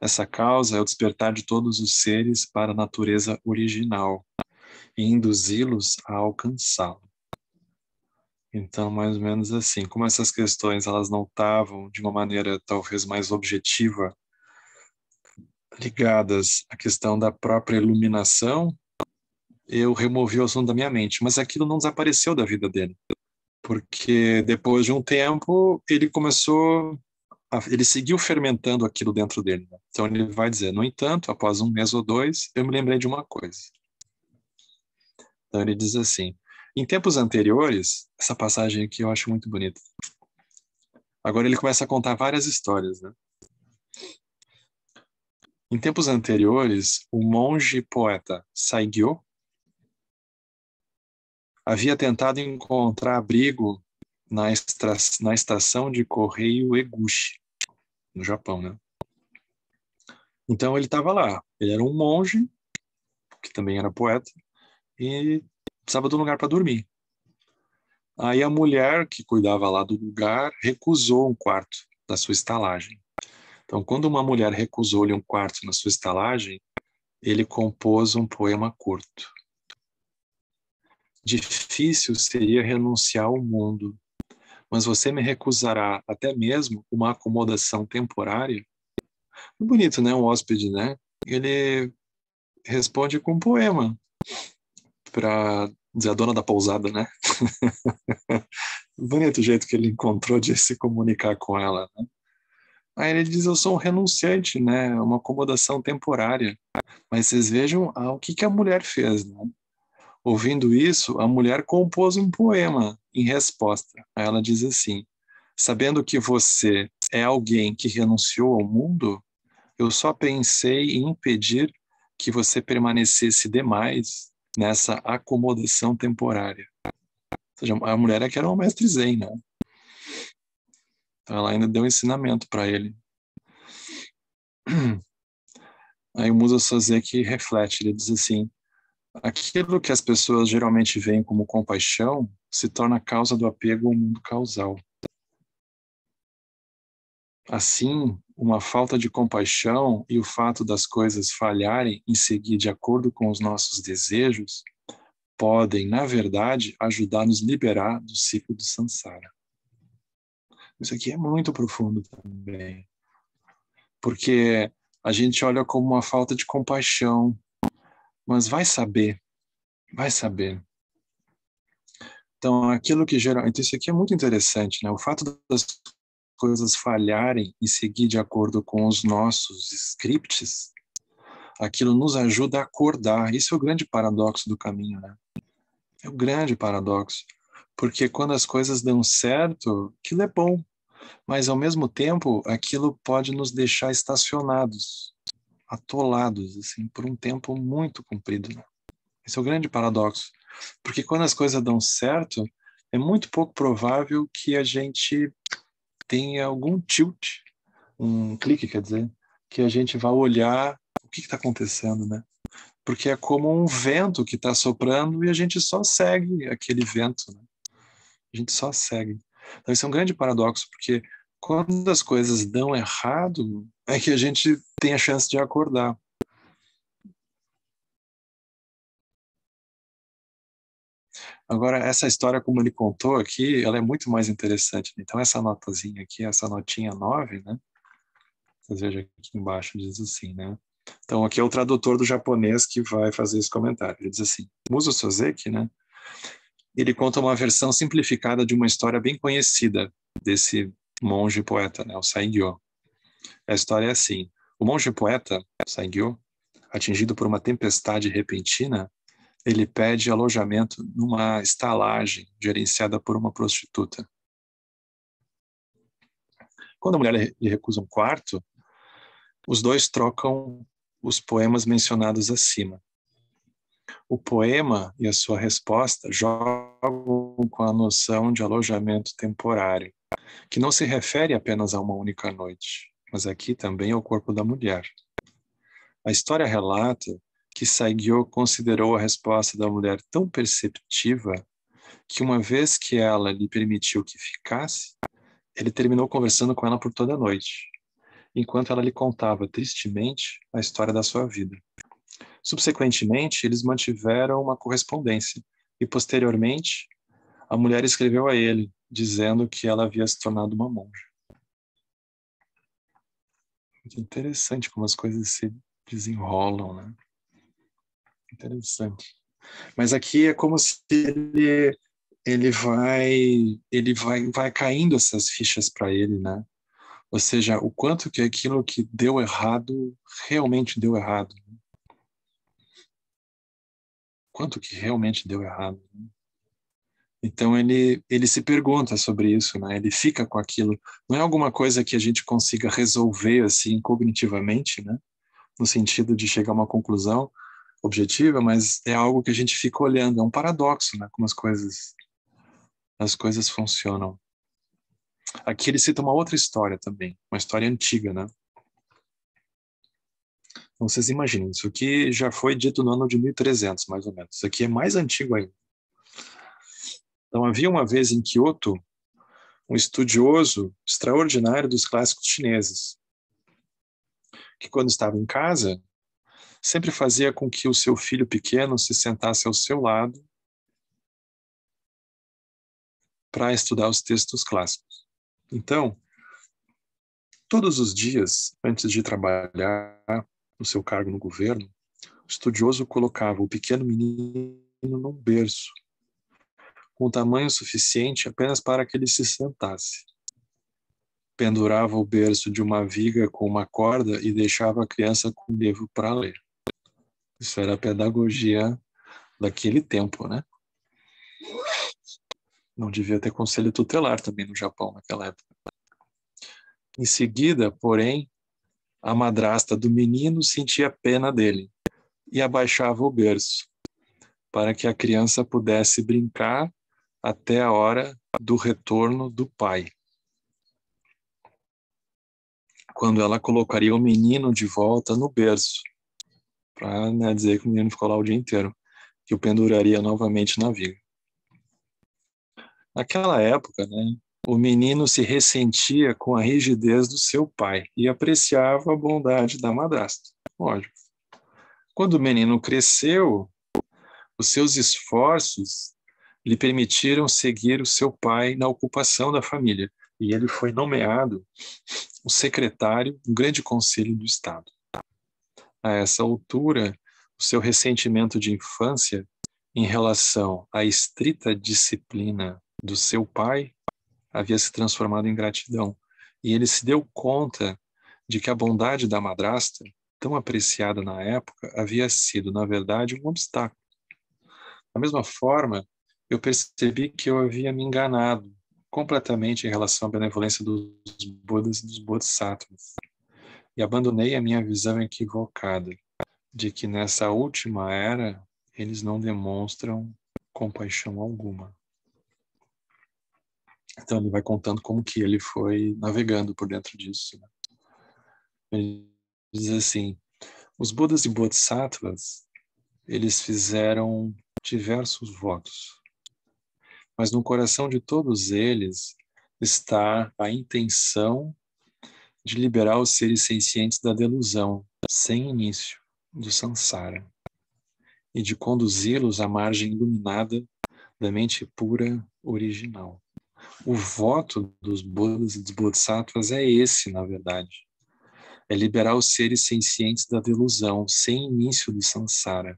Essa causa é o despertar de todos os seres para a natureza original e induzi-los a alcançá-la. Então, mais ou menos assim, como essas questões elas não estavam de uma maneira talvez mais objetiva ligadas à questão da própria iluminação, eu removi o assunto da minha mente, mas aquilo não desapareceu da vida dele, porque depois de um tempo ele seguiu fermentando aquilo dentro dele, né? Então ele vai dizer, no entanto, após um mês ou dois, eu me lembrei de uma coisa. Então ele diz assim, em tempos anteriores, essa passagem aqui eu acho muito bonita. Agora ele começa a contar várias histórias, né? Em tempos anteriores, o monge poeta Saigyo havia tentado encontrar abrigo na estação de correio Eguchi, no Japão, né? Então ele estava lá. Ele era um monge, que também era poeta, e precisava de um lugar para dormir. Aí a mulher que cuidava lá do lugar recusou um quarto da sua estalagem. Então, quando uma mulher recusou-lhe um quarto na sua estalagem, ele compôs um poema curto. Difícil seria renunciar ao mundo, mas você me recusará até mesmo uma acomodação temporária? Bonito, né? Um hóspede, né? Ele responde com um poema para dizer a dona da pousada, né? Bonito o jeito que ele encontrou de se comunicar com ela, né? Aí ele diz, eu sou um renunciante, né? Uma acomodação temporária. Mas vocês vejam o que a mulher fez, né? Ouvindo isso, a mulher compôs um poema em resposta. Aí ela diz assim, sabendo que você é alguém que renunciou ao mundo, eu só pensei em impedir que você permanecesse demais nessa acomodação temporária. Ou seja, a mulher é que era uma mestre zen, né? Então ela ainda deu um ensinamento para ele. Aí o Musa Soseki reflete, ele diz assim, aquilo que as pessoas geralmente veem como compaixão se torna a causa do apego ao mundo causal. Assim, uma falta de compaixão e o fato das coisas falharem em seguir de acordo com os nossos desejos podem, na verdade, ajudar a nos liberar do ciclo do samsara. Isso aqui é muito profundo também, porque a gente olha como uma falta de compaixão, mas vai saber, vai saber. Então, aquilo que gera... Então, isso aqui é muito interessante, né? O fato das coisas falharem e seguir de acordo com os nossos scripts, aquilo nos ajuda a acordar. Isso é o grande paradoxo do caminho, né? É o grande paradoxo. Porque quando as coisas dão certo, aquilo é bom. Mas, ao mesmo tempo, aquilo pode nos deixar estacionados, atolados, assim, por um tempo muito comprido, né? Esse é o grande paradoxo. Porque quando as coisas dão certo, é muito pouco provável que a gente tenha algum tilt, um clique, quer dizer, que a gente vá olhar o que está acontecendo, né? Porque é como um vento que está soprando e a gente só segue aquele vento, né? A gente só segue. Então, isso é um grande paradoxo, porque quando as coisas dão errado, é que a gente tem a chance de acordar. Agora, essa história, como ele contou aqui, ela é muito mais interessante. Então, essa notazinha aqui, essa notinha 9, né? Vocês vejam aqui embaixo, diz assim, né? Então, aqui é o tradutor do japonês que vai fazer esse comentário. Ele diz assim, Muso Soseki, né? Ele conta uma versão simplificada de uma história bem conhecida desse monge poeta, né? O Saigyo. A história é assim. O monge poeta, Saigyo, atingido por uma tempestade repentina, ele pede alojamento numa estalagem gerenciada por uma prostituta. Quando a mulher lhe recusa um quarto, os dois trocam os poemas mencionados acima. O poema e a sua resposta jogam com a noção de alojamento temporário, que não se refere apenas a uma única noite, mas aqui também ao corpo da mulher. A história relata que Saigyo considerou a resposta da mulher tão perceptiva que uma vez que ela lhe permitiu que ficasse, ele terminou conversando com ela por toda a noite, enquanto ela lhe contava tristemente a história da sua vida. Subsequentemente, eles mantiveram uma correspondência e, posteriormente, a mulher escreveu a ele, dizendo que ela havia se tornado uma monja. Muito interessante como as coisas se desenrolam, né? Interessante. Mas aqui é como se vai caindo essas fichas para ele, né? Ou seja, o quanto que aquilo que deu errado realmente deu errado. Quanto que realmente deu errado. Então ele se pergunta sobre isso, né? Ele fica com aquilo. Não é alguma coisa que a gente consiga resolver assim cognitivamente, né? No sentido de chegar a uma conclusão objetiva, mas é algo que a gente fica olhando. É um paradoxo, né? Como as coisas funcionam. Aqui ele cita uma outra história também, uma história antiga, né? Então, vocês imaginem, isso aqui já foi dito no ano de 1300, mais ou menos. Isso aqui é mais antigo ainda. Então, havia uma vez em Kyoto um estudioso extraordinário dos clássicos chineses, que quando estava em casa, sempre fazia com que o seu filho pequeno se sentasse ao seu lado para estudar os textos clássicos. Então, todos os dias, antes de trabalhar no seu cargo no governo, o estudioso colocava o pequeno menino num berço, com tamanho suficiente apenas para que ele se sentasse. Pendurava o berço de uma viga com uma corda e deixava a criança com um livro para ler. Isso era a pedagogia daquele tempo, né? Não devia ter conselho tutelar também no Japão naquela época. Em seguida, porém, a madrasta do menino sentia pena dele e abaixava o berço para que a criança pudesse brincar até a hora do retorno do pai, quando ela colocaria o menino de volta no berço, para, né, dizer que o menino ficou lá o dia inteiro, que o penduraria novamente na viga. Naquela época, né, o menino se ressentia com a rigidez do seu pai e apreciava a bondade da madrasta. Lógico. Quando o menino cresceu, os seus esforços lhe permitiram seguir o seu pai na ocupação da família, e ele foi nomeado o secretário do Grande Conselho do Estado. A essa altura, o seu ressentimento de infância em relação à estrita disciplina do seu pai havia se transformado em gratidão, e ele se deu conta de que a bondade da madrasta, tão apreciada na época, havia sido, na verdade, um obstáculo. Da mesma forma, eu percebi que eu havia me enganado completamente em relação à benevolência dos Budas e dos Bodhisattvas, e abandonei a minha visão equivocada de que nessa última era eles não demonstram compaixão alguma. Então ele vai contando como que ele foi navegando por dentro disso, né? Ele diz assim: os Budas e Bodhisattvas, eles fizeram diversos votos, mas no coração de todos eles está a intenção de liberar os seres sencientes da delusão, sem início, do samsara, e de conduzi-los à margem iluminada da mente pura original. O voto dos Budas e dos Bodhisattvas é esse, na verdade. É liberar os seres sencientes da delusão, sem início do samsara,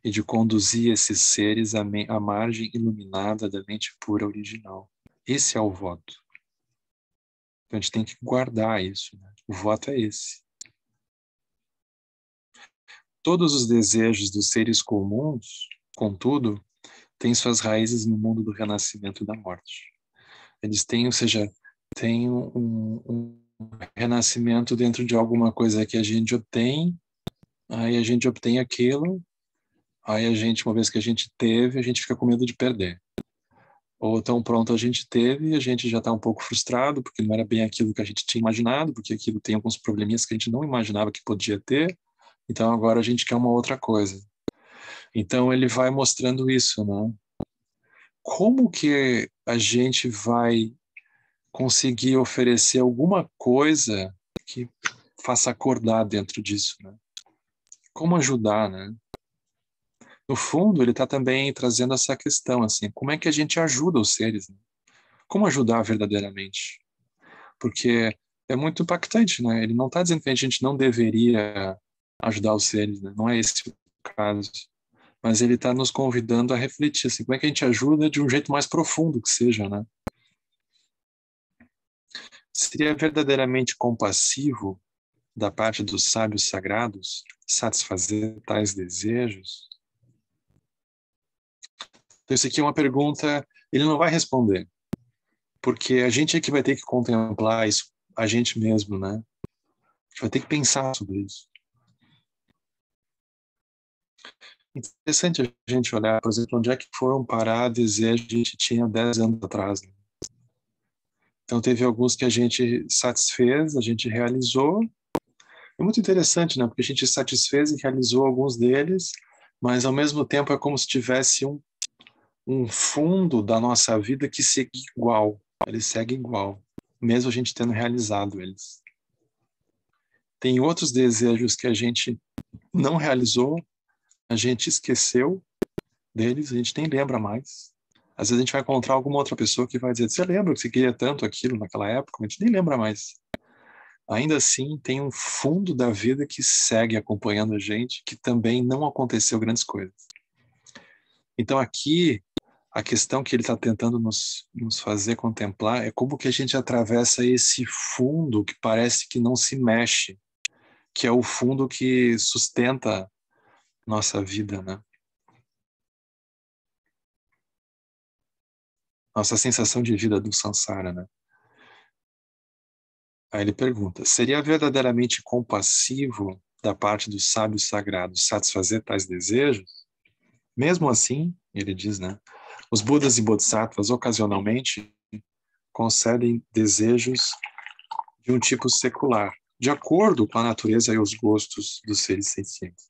e de conduzir esses seres à margem iluminada da mente pura original. Esse é o voto. Então a gente tem que guardar isso, né? O voto é esse. Todos os desejos dos seres comuns, contudo, têm suas raízes no mundo do renascimento e da morte. Eles têm, ou seja, têm um renascimento dentro de alguma coisa que a gente obtém, aí a gente obtém aquilo, Aí a gente, uma vez que a gente teve, a gente fica com medo de perder. Ou tão pronto a gente teve e a gente já está um pouco frustrado, porque não era bem aquilo que a gente tinha imaginado, porque aquilo tem alguns probleminhas que a gente não imaginava que podia ter, então agora a gente quer uma outra coisa. Então ele vai mostrando isso, né? Como que a gente vai conseguir oferecer alguma coisa que faça acordar dentro disso, né? Como ajudar, né? No fundo, ele está também trazendo essa questão, assim, como é que a gente ajuda os seres, né? Como ajudar verdadeiramente? Porque é muito impactante, né? Ele não está dizendo que a gente não deveria ajudar os seres, né? Não é esse o caso. Mas ele está nos convidando a refletir, assim, como é que a gente ajuda de um jeito mais profundo que seja, né? Seria verdadeiramente compassivo da parte dos sábios sagrados satisfazer tais desejos? Então, isso aqui é uma pergunta, ele não vai responder, porque a gente é que vai ter que contemplar isso, a gente mesmo, né? A gente vai ter que pensar sobre isso. Interessante a gente olhar, por exemplo, onde é que foram parar desejos que a gente tinha 10 anos atrás, né? Então, teve alguns que a gente satisfez, a gente realizou. É muito interessante, né? Porque a gente satisfez e realizou alguns deles, mas ao mesmo tempo é como se tivesse um fundo da nossa vida que segue igual. Ele segue igual, mesmo a gente tendo realizado eles. Tem outros desejos que a gente não realizou, a gente esqueceu deles, a gente nem lembra mais. Às vezes a gente vai encontrar alguma outra pessoa que vai dizer: você lembra que você queria tanto aquilo naquela época? A gente nem lembra mais. Ainda assim, tem um fundo da vida que segue acompanhando a gente, que também não aconteceu grandes coisas. Então aqui, a questão que ele está tentando nos fazer contemplar é como que a gente atravessa esse fundo que parece que não se mexe, que é o fundo que sustenta nossa vida, né? Nossa sensação de vida do samsara, né? Aí ele pergunta: seria verdadeiramente compassivo da parte dos sábios sagrados satisfazer tais desejos? Mesmo assim, ele diz, né? Os Budas e Bodhisattvas ocasionalmente concedem desejos de um tipo secular, de acordo com a natureza e os gostos dos seres sencientes.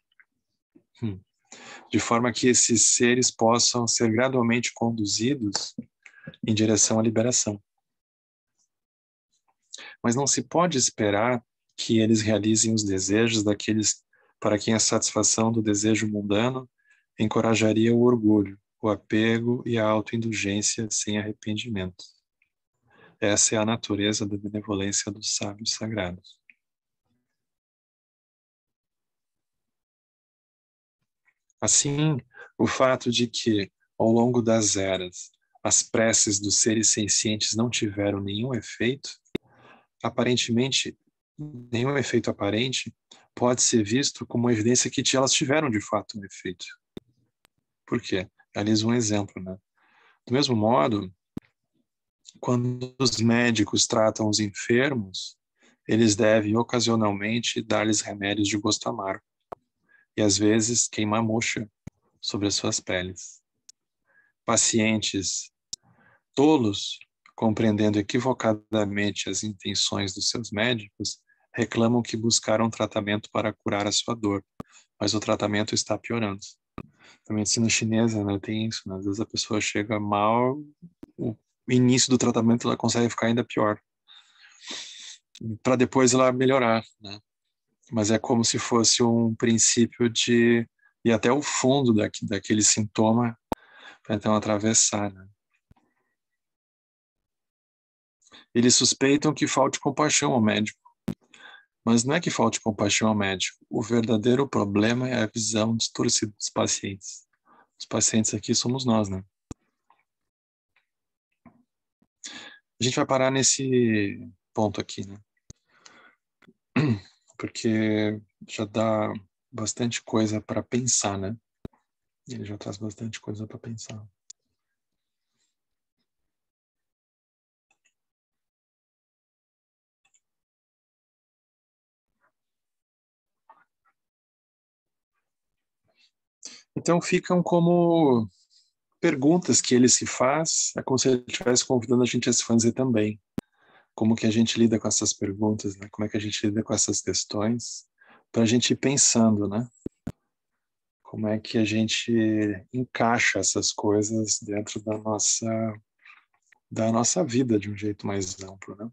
De forma que esses seres possam ser gradualmente conduzidos em direção à liberação. Mas não se pode esperar que eles realizem os desejos daqueles para quem a satisfação do desejo mundano encorajaria o orgulho, o apego e a autoindulgência sem arrependimento. Essa é a natureza da benevolência dos sábios sagrados. Assim, o fato de que, ao longo das eras, as preces dos seres sencientes não tiveram nenhum efeito, aparentemente, nenhum efeito aparente, pode ser visto como uma evidência que elas tiveram de fato um efeito. Por quê? Aliás, um exemplo, né? Do mesmo modo, quando os médicos tratam os enfermos, eles devem ocasionalmente dar-lhes remédios de gosto amargo e às vezes queimar moxa sobre as suas peles. Pacientes tolos, compreendendo equivocadamente as intenções dos seus médicos, reclamam que buscaram tratamento para curar a sua dor, mas o tratamento está piorando. A medicina chinesa, né, tem isso, né? Às vezes a pessoa chega mal, o início do tratamento ela consegue ficar ainda pior, para depois ela melhorar, né? Mas é como se fosse um princípio de ir até o fundo daquele sintoma para então atravessar, né? Eles suspeitam que falte compaixão ao médico, mas não é que falte compaixão ao médico. O verdadeiro problema é a visão distorcida dos pacientes. Os pacientes aqui somos nós, né? A gente vai parar nesse ponto aqui, né? Porque já dá bastante coisa para pensar, né? Ele já traz bastante coisa para pensar. Então ficam como perguntas que ele se faz, é como se ele estivesse convidando a gente a se fazer também. Como que a gente lida com essas perguntas, né? Como é que a gente lida com essas questões, para a gente ir pensando, né? Como é que a gente encaixa essas coisas dentro da nossa vida de um jeito mais amplo, né?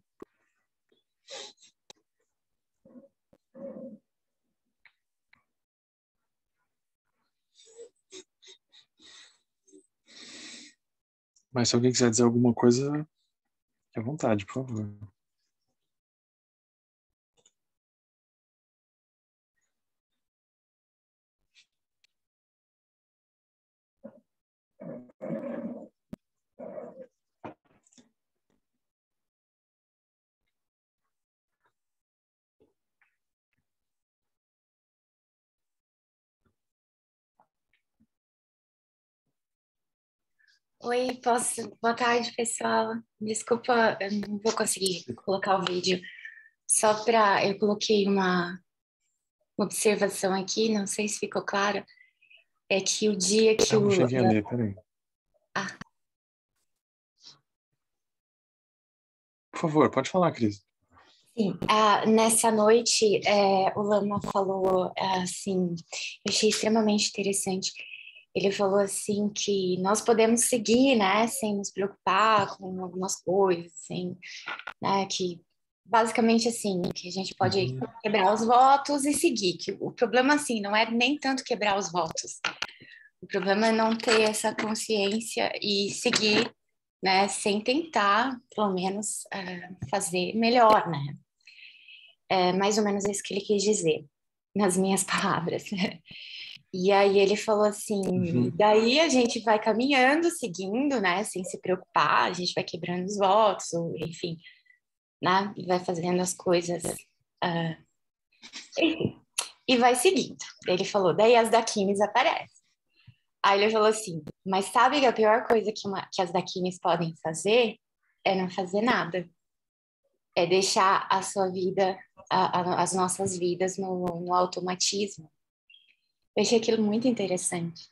Mas se alguém quiser dizer alguma coisa, fique à vontade, por favor. Oi, posso? Boa tarde, pessoal. Desculpa, eu não vou conseguir colocar o vídeo. Só para eu coloquei uma observação aqui, não sei se ficou claro, é que o dia que Eu não o cheguei a ler, peraí. ah, Por favor, pode falar, Cris. sim, nessa noite o Lama falou assim, eu achei extremamente interessante. Ele falou assim que nós podemos seguir, né, sem nos preocupar com algumas coisas, assim, né, que basicamente assim, que a gente pode Uhum. quebrar os votos e seguir, que o problema assim não é nem tanto quebrar os votos. O problema é não ter essa consciência e seguir, né, sem tentar, pelo menos, fazer melhor, né? É mais ou menos isso que ele quis dizer, nas minhas palavras. E aí ele falou assim, Uhum. daí a gente vai caminhando, seguindo, né, sem se preocupar, a gente vai quebrando os votos, ou, enfim, né, e vai fazendo as coisas, ah, enfim, e vai seguindo. Ele falou, daí as daquimes aparecem. Aí ele falou assim, mas sabe que a pior coisa que as daquimes podem fazer é não fazer nada, é deixar a sua vida, as nossas vidas no automatismo. Eu achei aquilo muito interessante.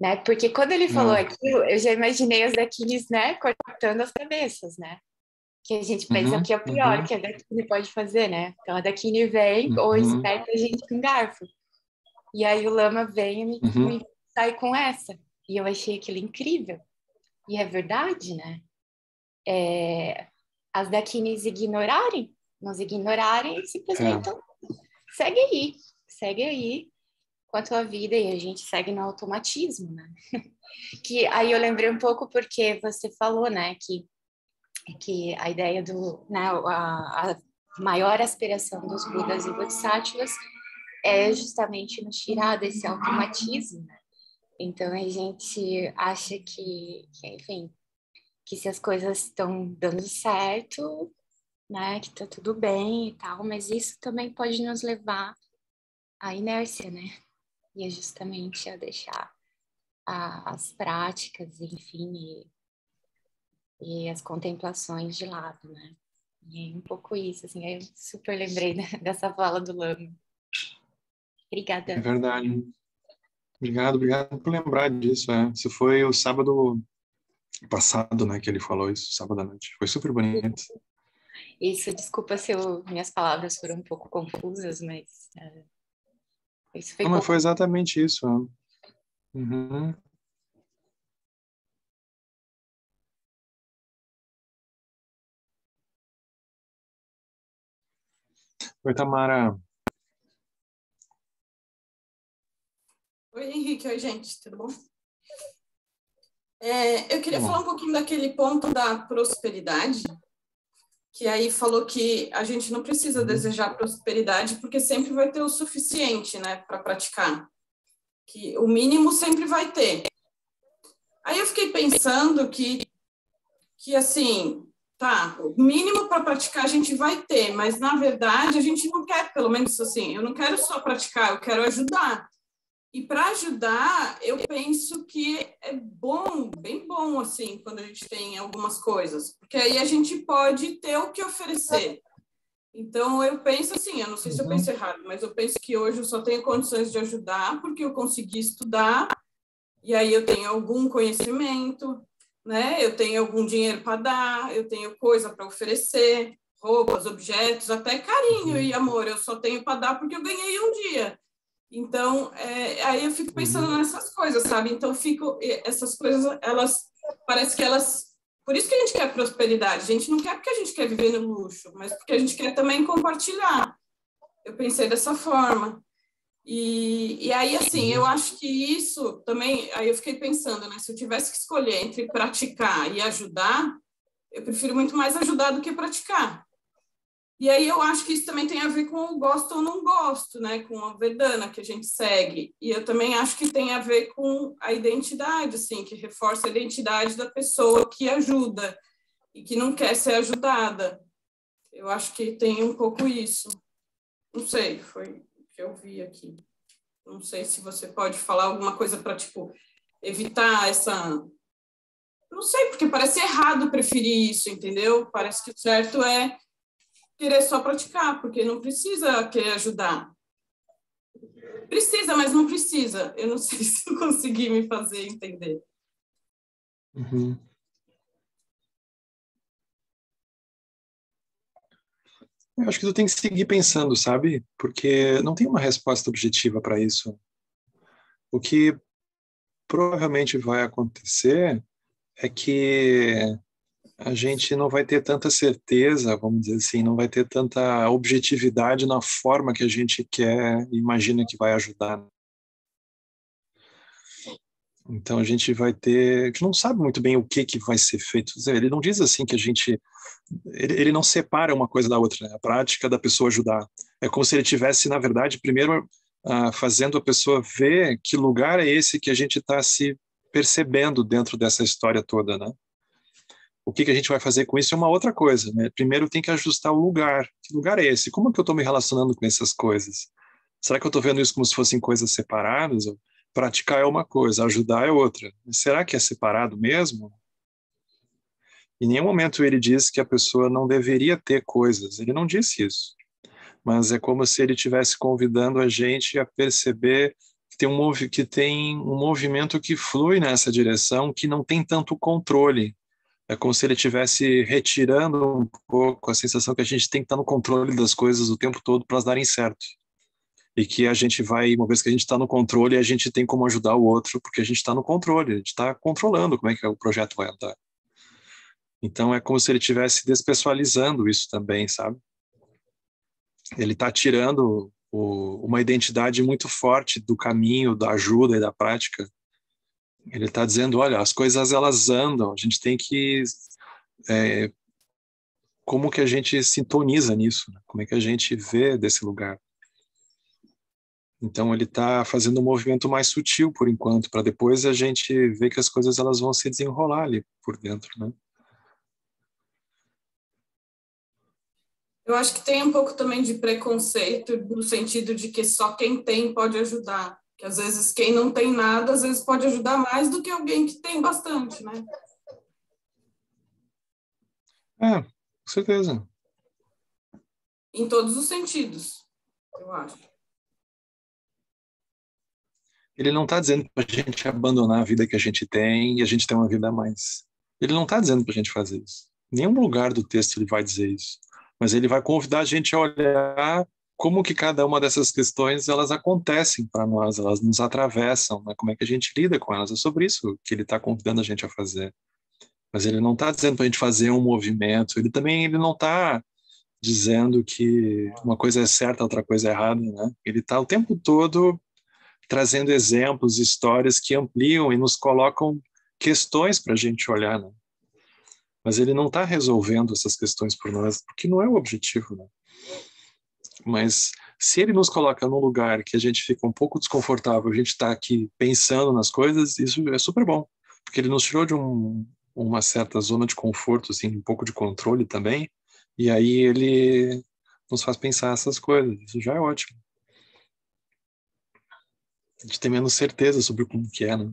Né? Porque quando ele falou É. aquilo, eu já imaginei as daquines, né, cortando as cabeças, né? Que a gente pensa Uhum. que é o pior Uhum. que a daquine pode fazer, né? Então a daquine vem ou Uhum. espeta a gente com garfo. E aí o lama vem e Uhum. me sai com essa. E eu achei aquilo incrível. E é verdade, né? As daquines ignorarem, nos ignorarem, É. simplesmente segue aí com a tua vida e a gente segue no automatismo, né? Que aí eu lembrei um pouco porque você falou, né, que a ideia do, né, a maior aspiração dos Budas e Bodhisattvas é justamente nos tirar desse automatismo, né? Então a gente acha enfim, que se as coisas estão dando certo, né, que tá tudo bem e tal, mas isso também pode nos levar à inércia, né? E é justamente a deixar as práticas, enfim, e as contemplações de lado, né? E é um pouco isso, assim, eu super lembrei dessa fala do Lama. É Obrigada. verdade. Obrigado por lembrar disso. É. Isso foi o sábado passado, né, que ele falou isso, sábado à noite. Foi super bonito. Isso, desculpa se minhas palavras foram um pouco confusas, mas isso Não, ficou. mas foi exatamente isso. É. Uhum. Oi, Tamara. Oi, Henrique. Oi, gente. Tudo bom? Eu queria falar Bom. um pouquinho daquele ponto da prosperidade, que aí falou que a gente não precisa Uhum. desejar prosperidade porque sempre vai ter o suficiente, né, para praticar. Que o mínimo sempre vai ter. Aí eu fiquei pensando que assim, tá, o mínimo para praticar a gente vai ter, mas na verdade a gente não quer, pelo menos assim, eu não quero só praticar, eu quero ajudar. E para ajudar, eu penso que é bom, bem bom, assim, quando a gente tem algumas coisas, porque aí a gente pode ter o que oferecer. Então, eu penso assim, eu não sei se eu penso errado, mas eu penso que hoje eu só tenho condições de ajudar porque eu consegui estudar, e aí eu tenho algum conhecimento, né? Eu tenho algum dinheiro para dar, eu tenho coisa para oferecer, roupas, objetos, até carinho e amor, eu só tenho para dar porque eu ganhei um dia. Então, aí eu fico pensando nessas coisas, sabe? Então, essas coisas, elas, parece que elas, por isso que a gente quer prosperidade, a gente não quer porque a gente quer viver no luxo, mas porque a gente quer também compartilhar. Eu pensei dessa forma. E aí, assim, eu acho que isso também, aí eu fiquei pensando, né? Se eu tivesse que escolher entre praticar e ajudar, eu prefiro muito mais ajudar do que praticar. E aí eu acho que isso também tem a ver com o gosto ou não gosto, né? Com a Vedana que a gente segue. E eu também acho que tem a ver com a identidade, assim, que reforça a identidade da pessoa que ajuda e que não quer ser ajudada. Eu acho que tem um pouco isso. Não sei, foi o que eu vi aqui. Não sei se você pode falar alguma coisa para, tipo, evitar essa... Não sei, porque parece errado preferir isso, entendeu? Parece que o certo é querer só praticar, porque não precisa querer ajudar. Precisa, mas não precisa. Eu não sei se eu consegui me fazer entender. Uhum. Eu acho que tu tem que seguir pensando, sabe? Porque não tem uma resposta objetiva para isso. O que provavelmente vai acontecer é que a gente não vai ter tanta certeza, vamos dizer assim, não vai ter tanta objetividade na forma que a gente quer e imagina que vai ajudar. Então a gente vai ter, a gente não sabe muito bem o que vai ser feito. Ele não diz assim que a gente, ele não separa uma coisa da outra, né? A prática da pessoa ajudar. É como se ele tivesse, na verdade, primeiro fazendo a pessoa ver que lugar é esse que a gente está se percebendo dentro dessa história toda, né? O que a gente vai fazer com isso é uma outra coisa, né? Primeiro tem que ajustar o lugar. Que lugar é esse? Como é que eu estou me relacionando com essas coisas? Será que eu estou vendo isso como se fossem coisas separadas? Praticar é uma coisa, ajudar é outra. Mas será que é separado mesmo? Em nenhum momento ele diz que a pessoa não deveria ter coisas. Ele não disse isso. Mas é como se ele estivesse convidando a gente a perceber que tem um movimento que flui nessa direção, que não tem tanto controle. É como se ele estivesse retirando um pouco a sensação que a gente tem que estar no controle das coisas o tempo todo para elas darem certo. E que a gente vai, uma vez que a gente está no controle, a gente tem como ajudar o outro, porque a gente está no controle, a gente está controlando como é que o projeto vai andar. Então é como se ele estivesse despessoalizando isso também, sabe? Ele está tirando uma identidade muito forte do caminho, da ajuda e da prática. Ele está dizendo, olha, as coisas elas andam, a gente tem que como que a gente sintoniza nisso, né? Como é que a gente vê desse lugar. Então ele está fazendo um movimento mais sutil por enquanto, para depois a gente ver que as coisas elas vão se desenrolar ali por dentro, né? Eu acho que tem um pouco também de preconceito, no sentido de que só quem tem pode ajudar. Que às vezes quem não tem nada, às vezes pode ajudar mais do que alguém que tem bastante, né? Com certeza. Em todos os sentidos, eu acho. Ele não está dizendo para a gente abandonar a vida que a gente tem e a gente ter uma vida a mais. Ele não está dizendo para a gente fazer isso. Em nenhum lugar do texto ele vai dizer isso. Mas ele vai convidar a gente a olhar como que cada uma dessas questões elas acontecem para nós, elas nos atravessam, né? Como é que a gente lida com elas. É sobre isso que ele está convidando a gente a fazer. Mas ele não está dizendo para a gente fazer um movimento. Ele não está dizendo que uma coisa é certa, outra coisa é errada, né? Ele está o tempo todo trazendo exemplos, histórias que ampliam e nos colocam questões para a gente olhar, né? Mas ele não está resolvendo essas questões por nós, porque não é o objetivo, né? Mas se ele nos coloca num lugar que a gente fica um pouco desconfortável, a gente está aqui pensando nas coisas, isso é super bom, porque ele nos tirou de uma certa zona de conforto, assim, um pouco de controle também, e aí ele nos faz pensar essas coisas, isso já é ótimo. A gente tem menos certeza sobre como que é, né?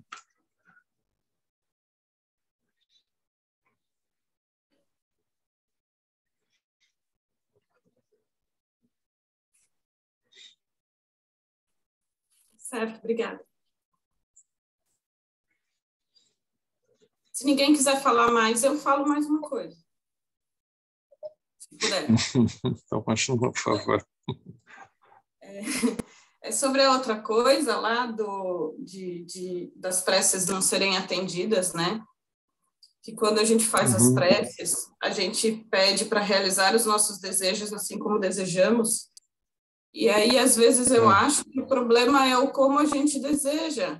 Certo, obrigada. Se ninguém quiser falar mais, eu falo mais uma coisa. Se puder. Então, continua, por favor. É sobre a outra coisa lá das preces não serem atendidas, né? Que quando a gente faz as preces, a gente pede para realizar os nossos desejos assim como desejamos. E aí, às vezes, eu acho que o problema é o como a gente deseja,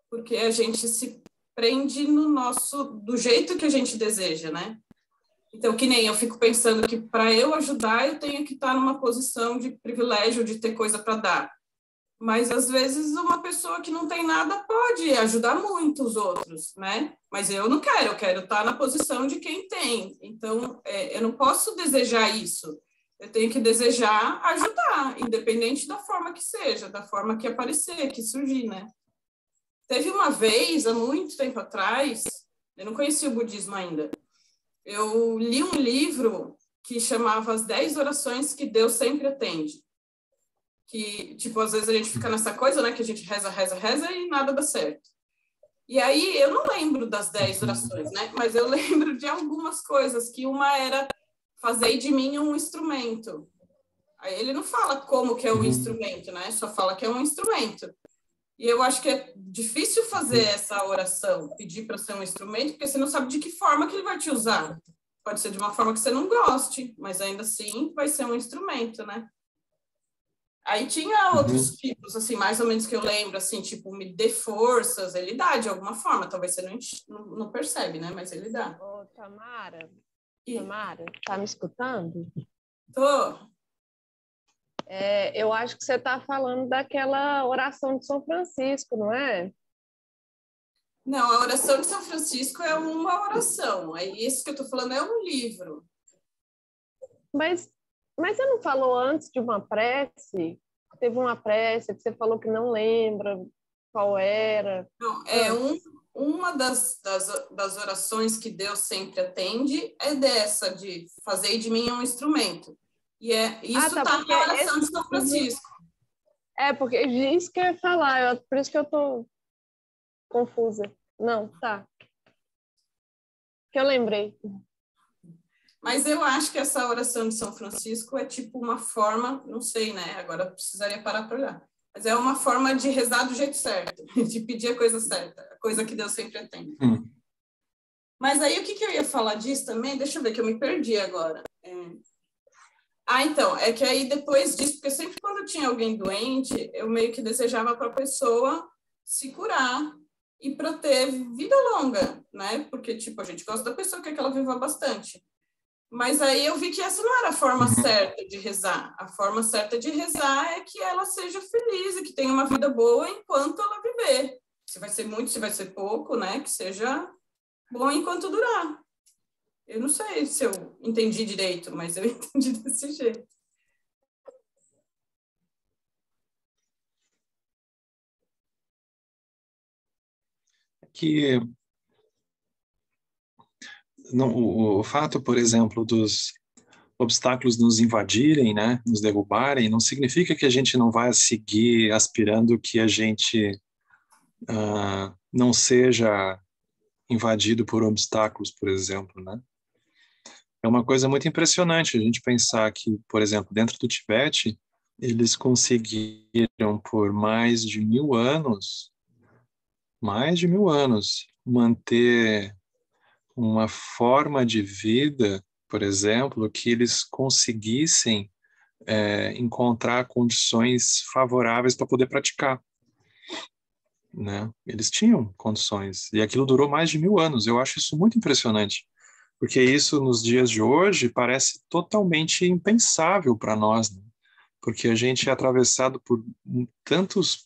porque a gente se prende do jeito que a gente deseja, né? Então, que nem eu fico pensando que para eu ajudar, eu tenho que estar numa posição de privilégio de ter coisa para dar. Mas, às vezes, uma pessoa que não tem nada pode ajudar muito os outros, né? Mas eu não quero, eu quero estar na posição de quem tem. Então, eu não posso desejar isso. Eu tenho que desejar ajudar, independente da forma que seja, da forma que aparecer, que surgir, né? Teve uma vez, há muito tempo atrás, eu não conhecia o budismo ainda, eu li um livro que chamava As 10 Orações que Deus Sempre Atende. Que, tipo, às vezes a gente fica nessa coisa, né, que a gente reza, reza, reza e nada dá certo. E aí, eu não lembro das 10 orações, né, mas eu lembro de algumas coisas, que uma era fazei de mim um instrumento. Aí ele não fala como que é o instrumento, né, só fala que é um instrumento. E eu acho que é difícil fazer essa oração, pedir para ser um instrumento, porque você não sabe de que forma que ele vai te usar. Pode ser de uma forma que você não goste, mas ainda assim vai ser um instrumento, né? Aí tinha outros tipos, assim, mais ou menos que eu lembro, assim, tipo, me dê forças, ele dá de alguma forma, talvez você não percebe, né? Mas ele dá. Ô, Tamara, tá me escutando? Tô. Eu acho que você está falando daquela oração de São Francisco, não é? Não, a oração de São Francisco é uma oração. Aí isso que eu estou falando é um livro. Mas você não falou antes de uma prece? Teve uma prece que você falou que não lembra qual era. Não, uma das orações que Deus sempre atende é dessa, de fazer de mim um instrumento. E isso está na oração de São Francisco. Porque isso que eu ia falar, por isso que eu estou confusa. Não, tá. Que eu lembrei. Mas eu acho que essa oração de São Francisco é tipo uma forma, não sei, né? Agora eu precisaria parar para olhar. Mas é uma forma de rezar do jeito certo, de pedir a coisa certa, a coisa que Deus sempre atende. Mas aí o que eu ia falar disso também? Deixa eu ver que eu me perdi agora. Então, é que aí depois disso, porque sempre quando tinha alguém doente, eu meio que desejava para a pessoa se curar e para ter vida longa, né? Porque, tipo, a gente gosta da pessoa, quer que ela viva bastante. Mas aí eu vi que essa não era a forma certa de rezar. A forma certa de rezar é que ela seja feliz e que tenha uma vida boa enquanto ela viver. Se vai ser muito, se vai ser pouco, né? Que seja bom enquanto durar. Eu não sei se eu entendi direito, mas eu entendi desse jeito. Que não, o fato, por exemplo, dos obstáculos nos invadirem, né, nos derrubarem, não significa que a gente não vai seguir aspirando que a gente não seja invadido por obstáculos, por exemplo, né? É uma coisa muito impressionante a gente pensar que, por exemplo, dentro do Tibete, eles conseguiram por mais de 1000 anos, manter uma forma de vida, por exemplo, que eles conseguissem encontrar condições favoráveis para poder praticar, né? Eles tinham condições, e aquilo durou mais de 1000 anos. Eu acho isso muito impressionante, porque isso nos dias de hoje parece totalmente impensável para nós, né? Porque a gente é atravessado por tantos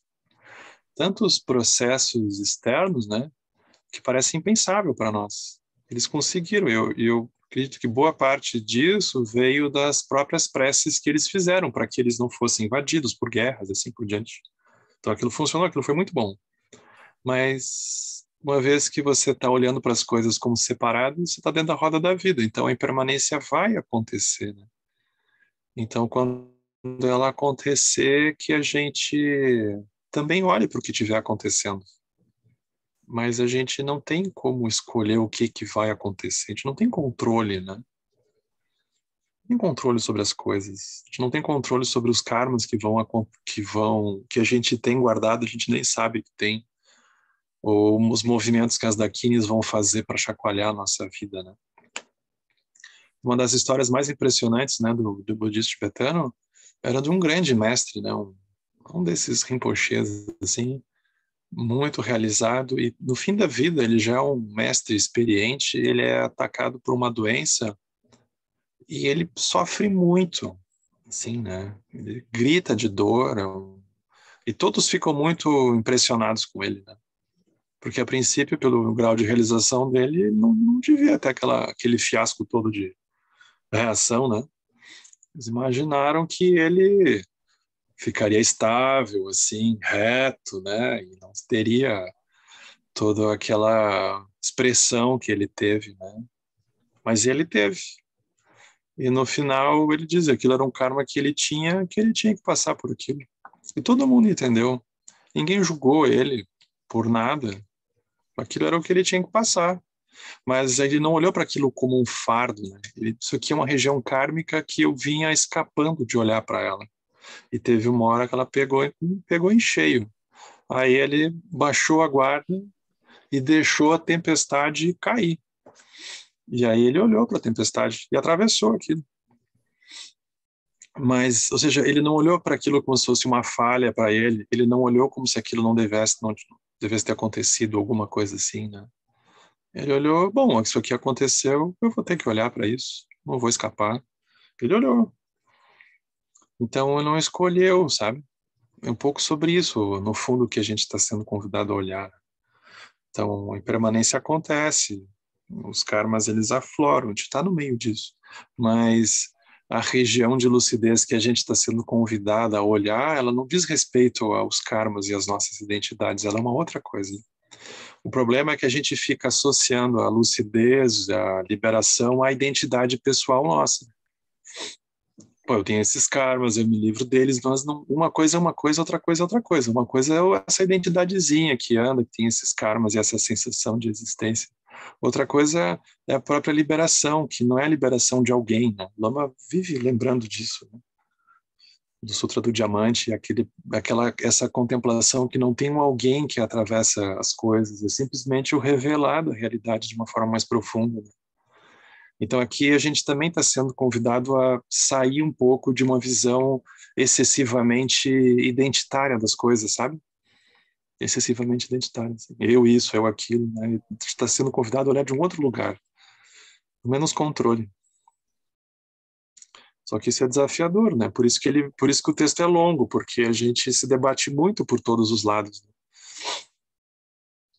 processos externos, né, que parece impensável para nós. Eles conseguiram. Eu acredito que boa parte disso veio das próprias preces que eles fizeram para que eles não fossem invadidos por guerras, assim por diante. Então aquilo funcionou, aquilo foi muito bom. Mas uma vez que você está olhando para as coisas como separadas, você está dentro da roda da vida. Então a impermanência vai acontecer, né? Então quando ela acontecer, que a gente também olhe para o que estiver acontecendo. Mas a gente não tem como escolher o que vai acontecer. A gente não tem controle, né? Não tem controle sobre as coisas. A gente não tem controle sobre os karmas que a gente tem guardado, a gente nem sabe que tem. Ou os movimentos que as dakinis vão fazer para chacoalhar a nossa vida, né? Uma das histórias mais impressionantes, né, do budismo tibetano era de um grande mestre, né? Um desses rinpoches, assim, muito realizado, e no fim da vida ele já é um mestre experiente, ele é atacado por uma doença e ele sofre muito, assim, né? Ele grita de dor, e todos ficam muito impressionados com ele, né? Porque a princípio, pelo grau de realização dele, ele não devia ter aquele fiasco todo de reação, né? Eles imaginaram que ele ficaria estável, assim, reto, né? E não teria toda aquela expressão que ele teve, né? Mas ele teve. E no final ele diz que aquilo era um karma que ele tinha que passar por aquilo. E todo mundo entendeu. Ninguém julgou ele por nada. Aquilo era o que ele tinha que passar. Mas ele não olhou para aquilo como um fardo, né? Isso aqui é uma região kármica que eu vinha escapando de olhar para ela. E teve uma hora que ela pegou em cheio. Aí ele baixou a guarda e deixou a tempestade cair. E aí ele olhou para a tempestade e atravessou aquilo. Mas, ou seja, ele não olhou para aquilo como se fosse uma falha para ele. Ele não olhou como se aquilo não devesse ter acontecido, alguma coisa assim, né? Ele olhou, bom, isso aqui aconteceu, eu vou ter que olhar para isso, não vou escapar. Ele olhou. Então, ele não escolheu, sabe? É um pouco sobre isso, no fundo, que a gente está sendo convidado a olhar. Então, a impermanência acontece, os karmas, eles afloram, a gente está no meio disso. Mas a região de lucidez que a gente está sendo convidado a olhar, ela não diz respeito aos karmas e às nossas identidades, ela é uma outra coisa. O problema é que a gente fica associando a lucidez, a liberação, à identidade pessoal nossa. Pô, eu tenho esses karmas, eu me livro deles, mas não, uma coisa é uma coisa, outra coisa é outra coisa. Uma coisa é essa identidadezinha que anda, que tem esses karmas e essa sensação de existência. Outra coisa é a própria liberação, que não é a liberação de alguém, né? Lama vive lembrando disso, né? Do Sutra do Diamante, essa contemplação que não tem um alguém que atravessa as coisas, é simplesmente o revelar da realidade de uma forma mais profunda. Então aqui a gente também está sendo convidado a sair um pouco de uma visão excessivamente identitária das coisas, sabe? Excessivamente identitária. Assim. Eu isso, eu aquilo, né? Está sendo convidado a olhar de um outro lugar, menos controle. Só que isso é desafiador, né? Por isso que o texto é longo, porque a gente se debate muito por todos os lados.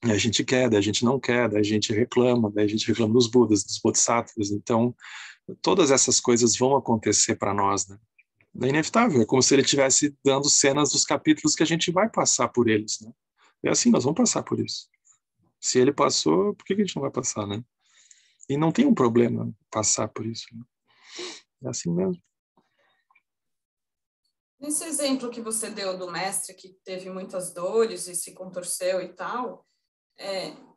E a gente quer, daí a gente não quer, daí a gente reclama, daí a gente reclama dos Budas, dos Bodhisattvas. Então, todas essas coisas vão acontecer para nós, né? É inevitável, é como se ele estivesse dando cenas dos capítulos que a gente vai passar por eles, né? É assim, nós vamos passar por isso. Se ele passou, por que a gente não vai passar, né? E não tem um problema passar por isso, né? É assim mesmo. Nesse exemplo que você deu do mestre que teve muitas dores e se contorceu e tal,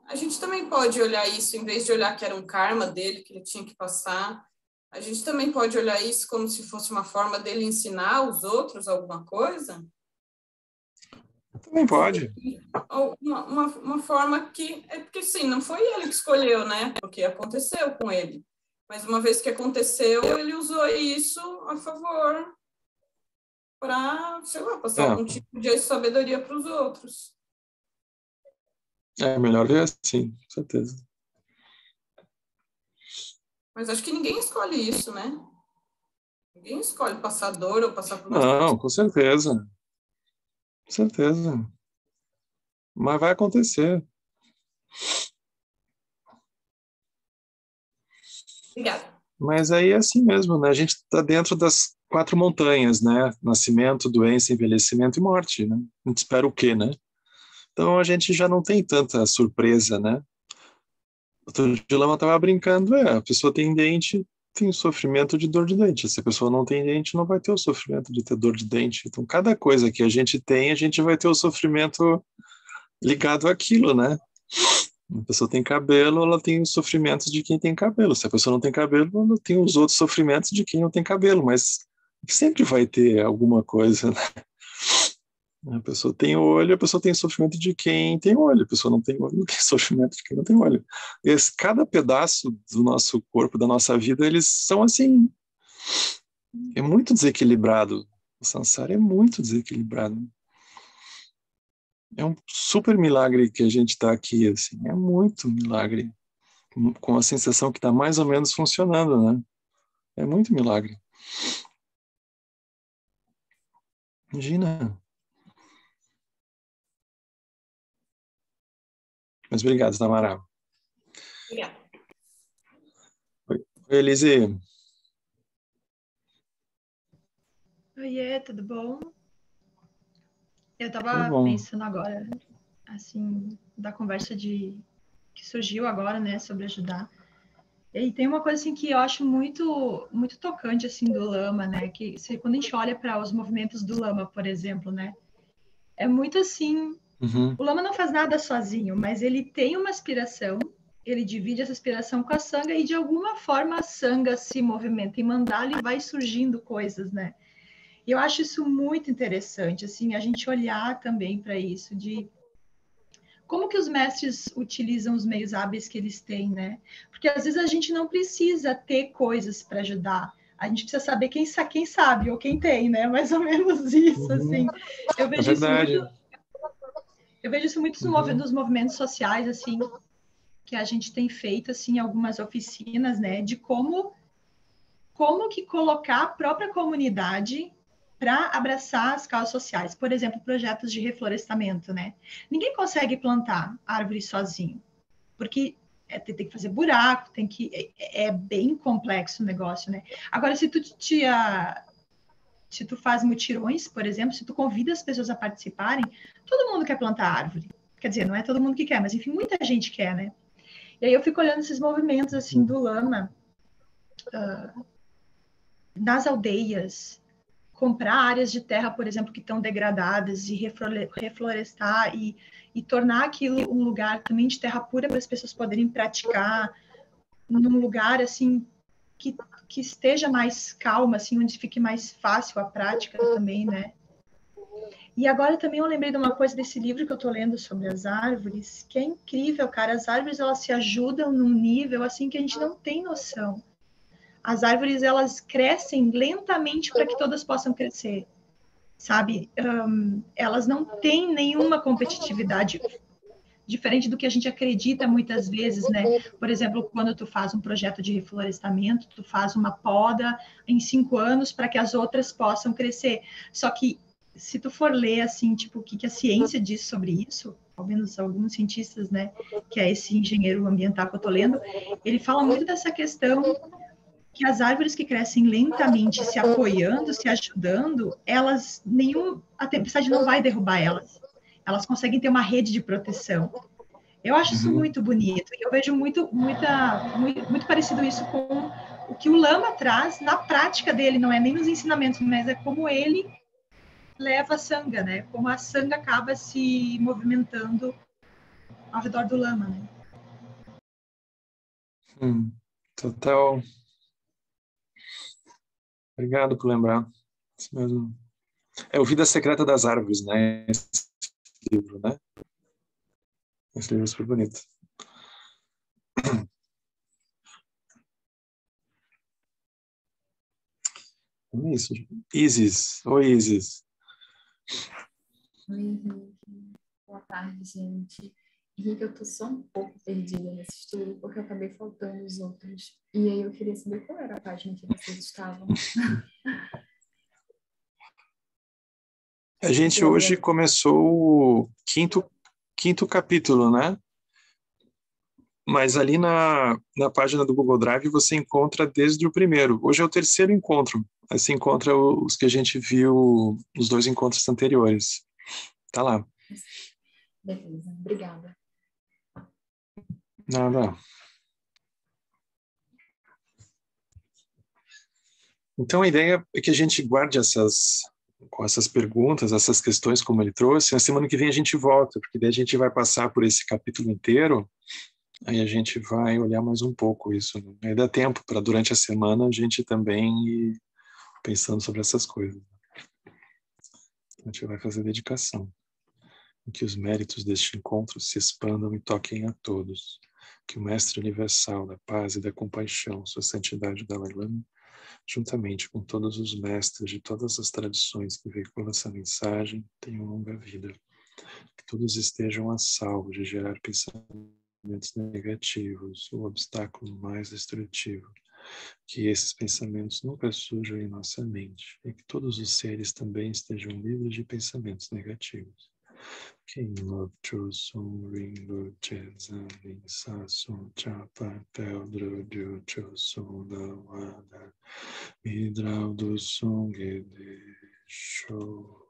a gente também pode olhar isso, em vez de olhar que era um karma dele, que ele tinha que passar, a gente também pode olhar isso como se fosse uma forma dele ensinar os outros alguma coisa? Também pode. Uma forma que... É porque, sim, não foi ele que escolheu, né? Porque aconteceu com ele. Mas uma vez que aconteceu, ele usou isso a favor para, sei lá, passar algum tipo de sabedoria para os outros. É melhor ver assim, com certeza. Mas acho que ninguém escolhe isso, né? Ninguém escolhe passar dor ou passar por uma Não, com certeza. Com certeza. Mas vai acontecer. Obrigada. Mas aí é assim mesmo, né? A gente está dentro das 4 montanhas, né? Nascimento, doença, envelhecimento e morte, né? A gente espera o quê, né? Então a gente já não tem tanta surpresa, né? O Dilama estava brincando, a pessoa tem dente, tem o sofrimento de dor de dente. Se a pessoa não tem dente, não vai ter o sofrimento de ter dor de dente. Então, cada coisa que a gente tem, a gente vai ter o sofrimento ligado àquilo, né? A pessoa tem cabelo, ela tem os sofrimentos de quem tem cabelo. Se a pessoa não tem cabelo, ela tem os outros sofrimentos de quem não tem cabelo. Mas sempre vai ter alguma coisa, né? A pessoa tem olho, a pessoa tem sofrimento de quem tem olho. A pessoa não tem olho, tem sofrimento de quem não tem olho. Cada pedaço do nosso corpo, da nossa vida, eles são assim. É muito desequilibrado. O samsara é muito desequilibrado. É um super milagre que a gente está aqui, assim. É muito milagre. Com a sensação que está mais ou menos funcionando, né? É muito milagre. Imagina. Mas obrigado, Tamara. Obrigada. Oi, Elise. Oiê, tudo bom? Eu Tudo estava bom. pensando agora, assim, da conversa que surgiu agora, né, sobre ajudar. E tem uma coisa assim que eu acho muito tocante assim do Lama, né, que quando a gente olha para os movimentos do Lama, por exemplo, né, é muito assim, Uhum. o Lama não faz nada sozinho, mas ele tem uma aspiração, ele divide essa aspiração com a Sangha e de alguma forma a Sangha se movimenta e mandala e vai surgindo coisas, né? E eu acho isso muito interessante, assim, a gente olhar também para isso, de como que os mestres utilizam os meios hábeis que eles têm, né? Porque às vezes a gente não precisa ter coisas para ajudar, a gente precisa saber quem sabe ou quem tem, né? Mais ou menos isso, assim. Eu É vejo isso verdade. muito, eu vejo isso muito nos movimentos sociais, assim, que a gente tem feito, assim, algumas oficinas, né? De como que colocar a própria comunidade para abraçar as causas sociais. Por exemplo, projetos de reflorestamento, né? Ninguém consegue plantar árvore sozinho, porque tem que fazer buraco, é bem complexo o negócio, né? Agora, se tu faz mutirões, por exemplo, se tu convida as pessoas a participarem, todo mundo quer plantar árvore. Quer dizer, não é todo mundo que quer, mas enfim, muita gente quer, né? E aí eu fico olhando esses movimentos assim do Lama nas aldeias, comprar áreas de terra, por exemplo, que estão degradadas e reflorestar e tornar aquilo um lugar também de terra pura para as pessoas poderem praticar num lugar assim que esteja mais calma, assim, onde fique mais fácil a prática também, né? E agora também eu lembrei de uma coisa desse livro que eu estou lendo sobre as árvores, que é incrível, cara. As árvores, elas se ajudam num nível assim que a gente não tem noção. As árvores, elas crescem lentamente para que todas possam crescer, sabe? Elas não têm nenhuma competitividade, diferente do que a gente acredita muitas vezes, né? Por exemplo, quando tu faz um projeto de reflorestamento, tu faz uma poda em 5 anos para que as outras possam crescer. Só que se tu for ler, assim, tipo, o que a ciência diz sobre isso, ao menos alguns cientistas, né, que é esse engenheiro ambiental que eu tô lendo, ele fala muito dessa questão que as árvores que crescem lentamente, se apoiando, se ajudando, a tempestade não vai derrubar elas. Elas conseguem ter uma rede de proteção. Eu acho isso muito bonito. E eu vejo muito parecido isso com o que o Lama traz na prática dele, não é nem nos ensinamentos, mas é como ele leva a Sangha, né? Como a Sangha acaba se movimentando ao redor do Lama, né? Total. Obrigado por lembrar. Isso mesmo. É o Vida Secreta das Árvores, né? Esse livro, né? Esse livro é super bonito. É isso. Isis. Oi, Isis. Oi, Henrique. Boa tarde, gente. Henrique, eu tô só um pouco perdida nesse estudo, porque eu acabei faltando os outros. E aí eu queria saber qual era a página que vocês estavam. A gente hoje começou o quinto capítulo, né? Mas ali na página do Google Drive você encontra desde o primeiro. Hoje é o terceiro encontro. Aí você encontra os que a gente viu nos 2 encontros anteriores. Tá lá. Beleza, obrigada. Nada. Então, a ideia é que a gente guarde com essas perguntas, essas questões como ele trouxe. Na semana que vem a gente volta, porque daí a gente vai passar por esse capítulo inteiro, aí a gente vai olhar mais um pouco isso. Né? Aí dá tempo para, durante a semana, a gente também ir pensando sobre essas coisas. A gente vai fazer dedicação. Que os méritos deste encontro se expandam e toquem a todos. Que o Mestre Universal da Paz e da Compaixão, Sua Santidade Dalai Lama, juntamente com todos os mestres de todas as tradições que veiculam essa mensagem, tenham longa vida. Que todos estejam a salvo de gerar pensamentos negativos, o obstáculo mais destrutivo. Que esses pensamentos nunca surjam em nossa mente e que todos os seres também estejam livres de pensamentos negativos. King of Chosung Ringo Chenzan Sasun Chapa Peldro Dio Chosung Dawada Midrau do Sung de Show.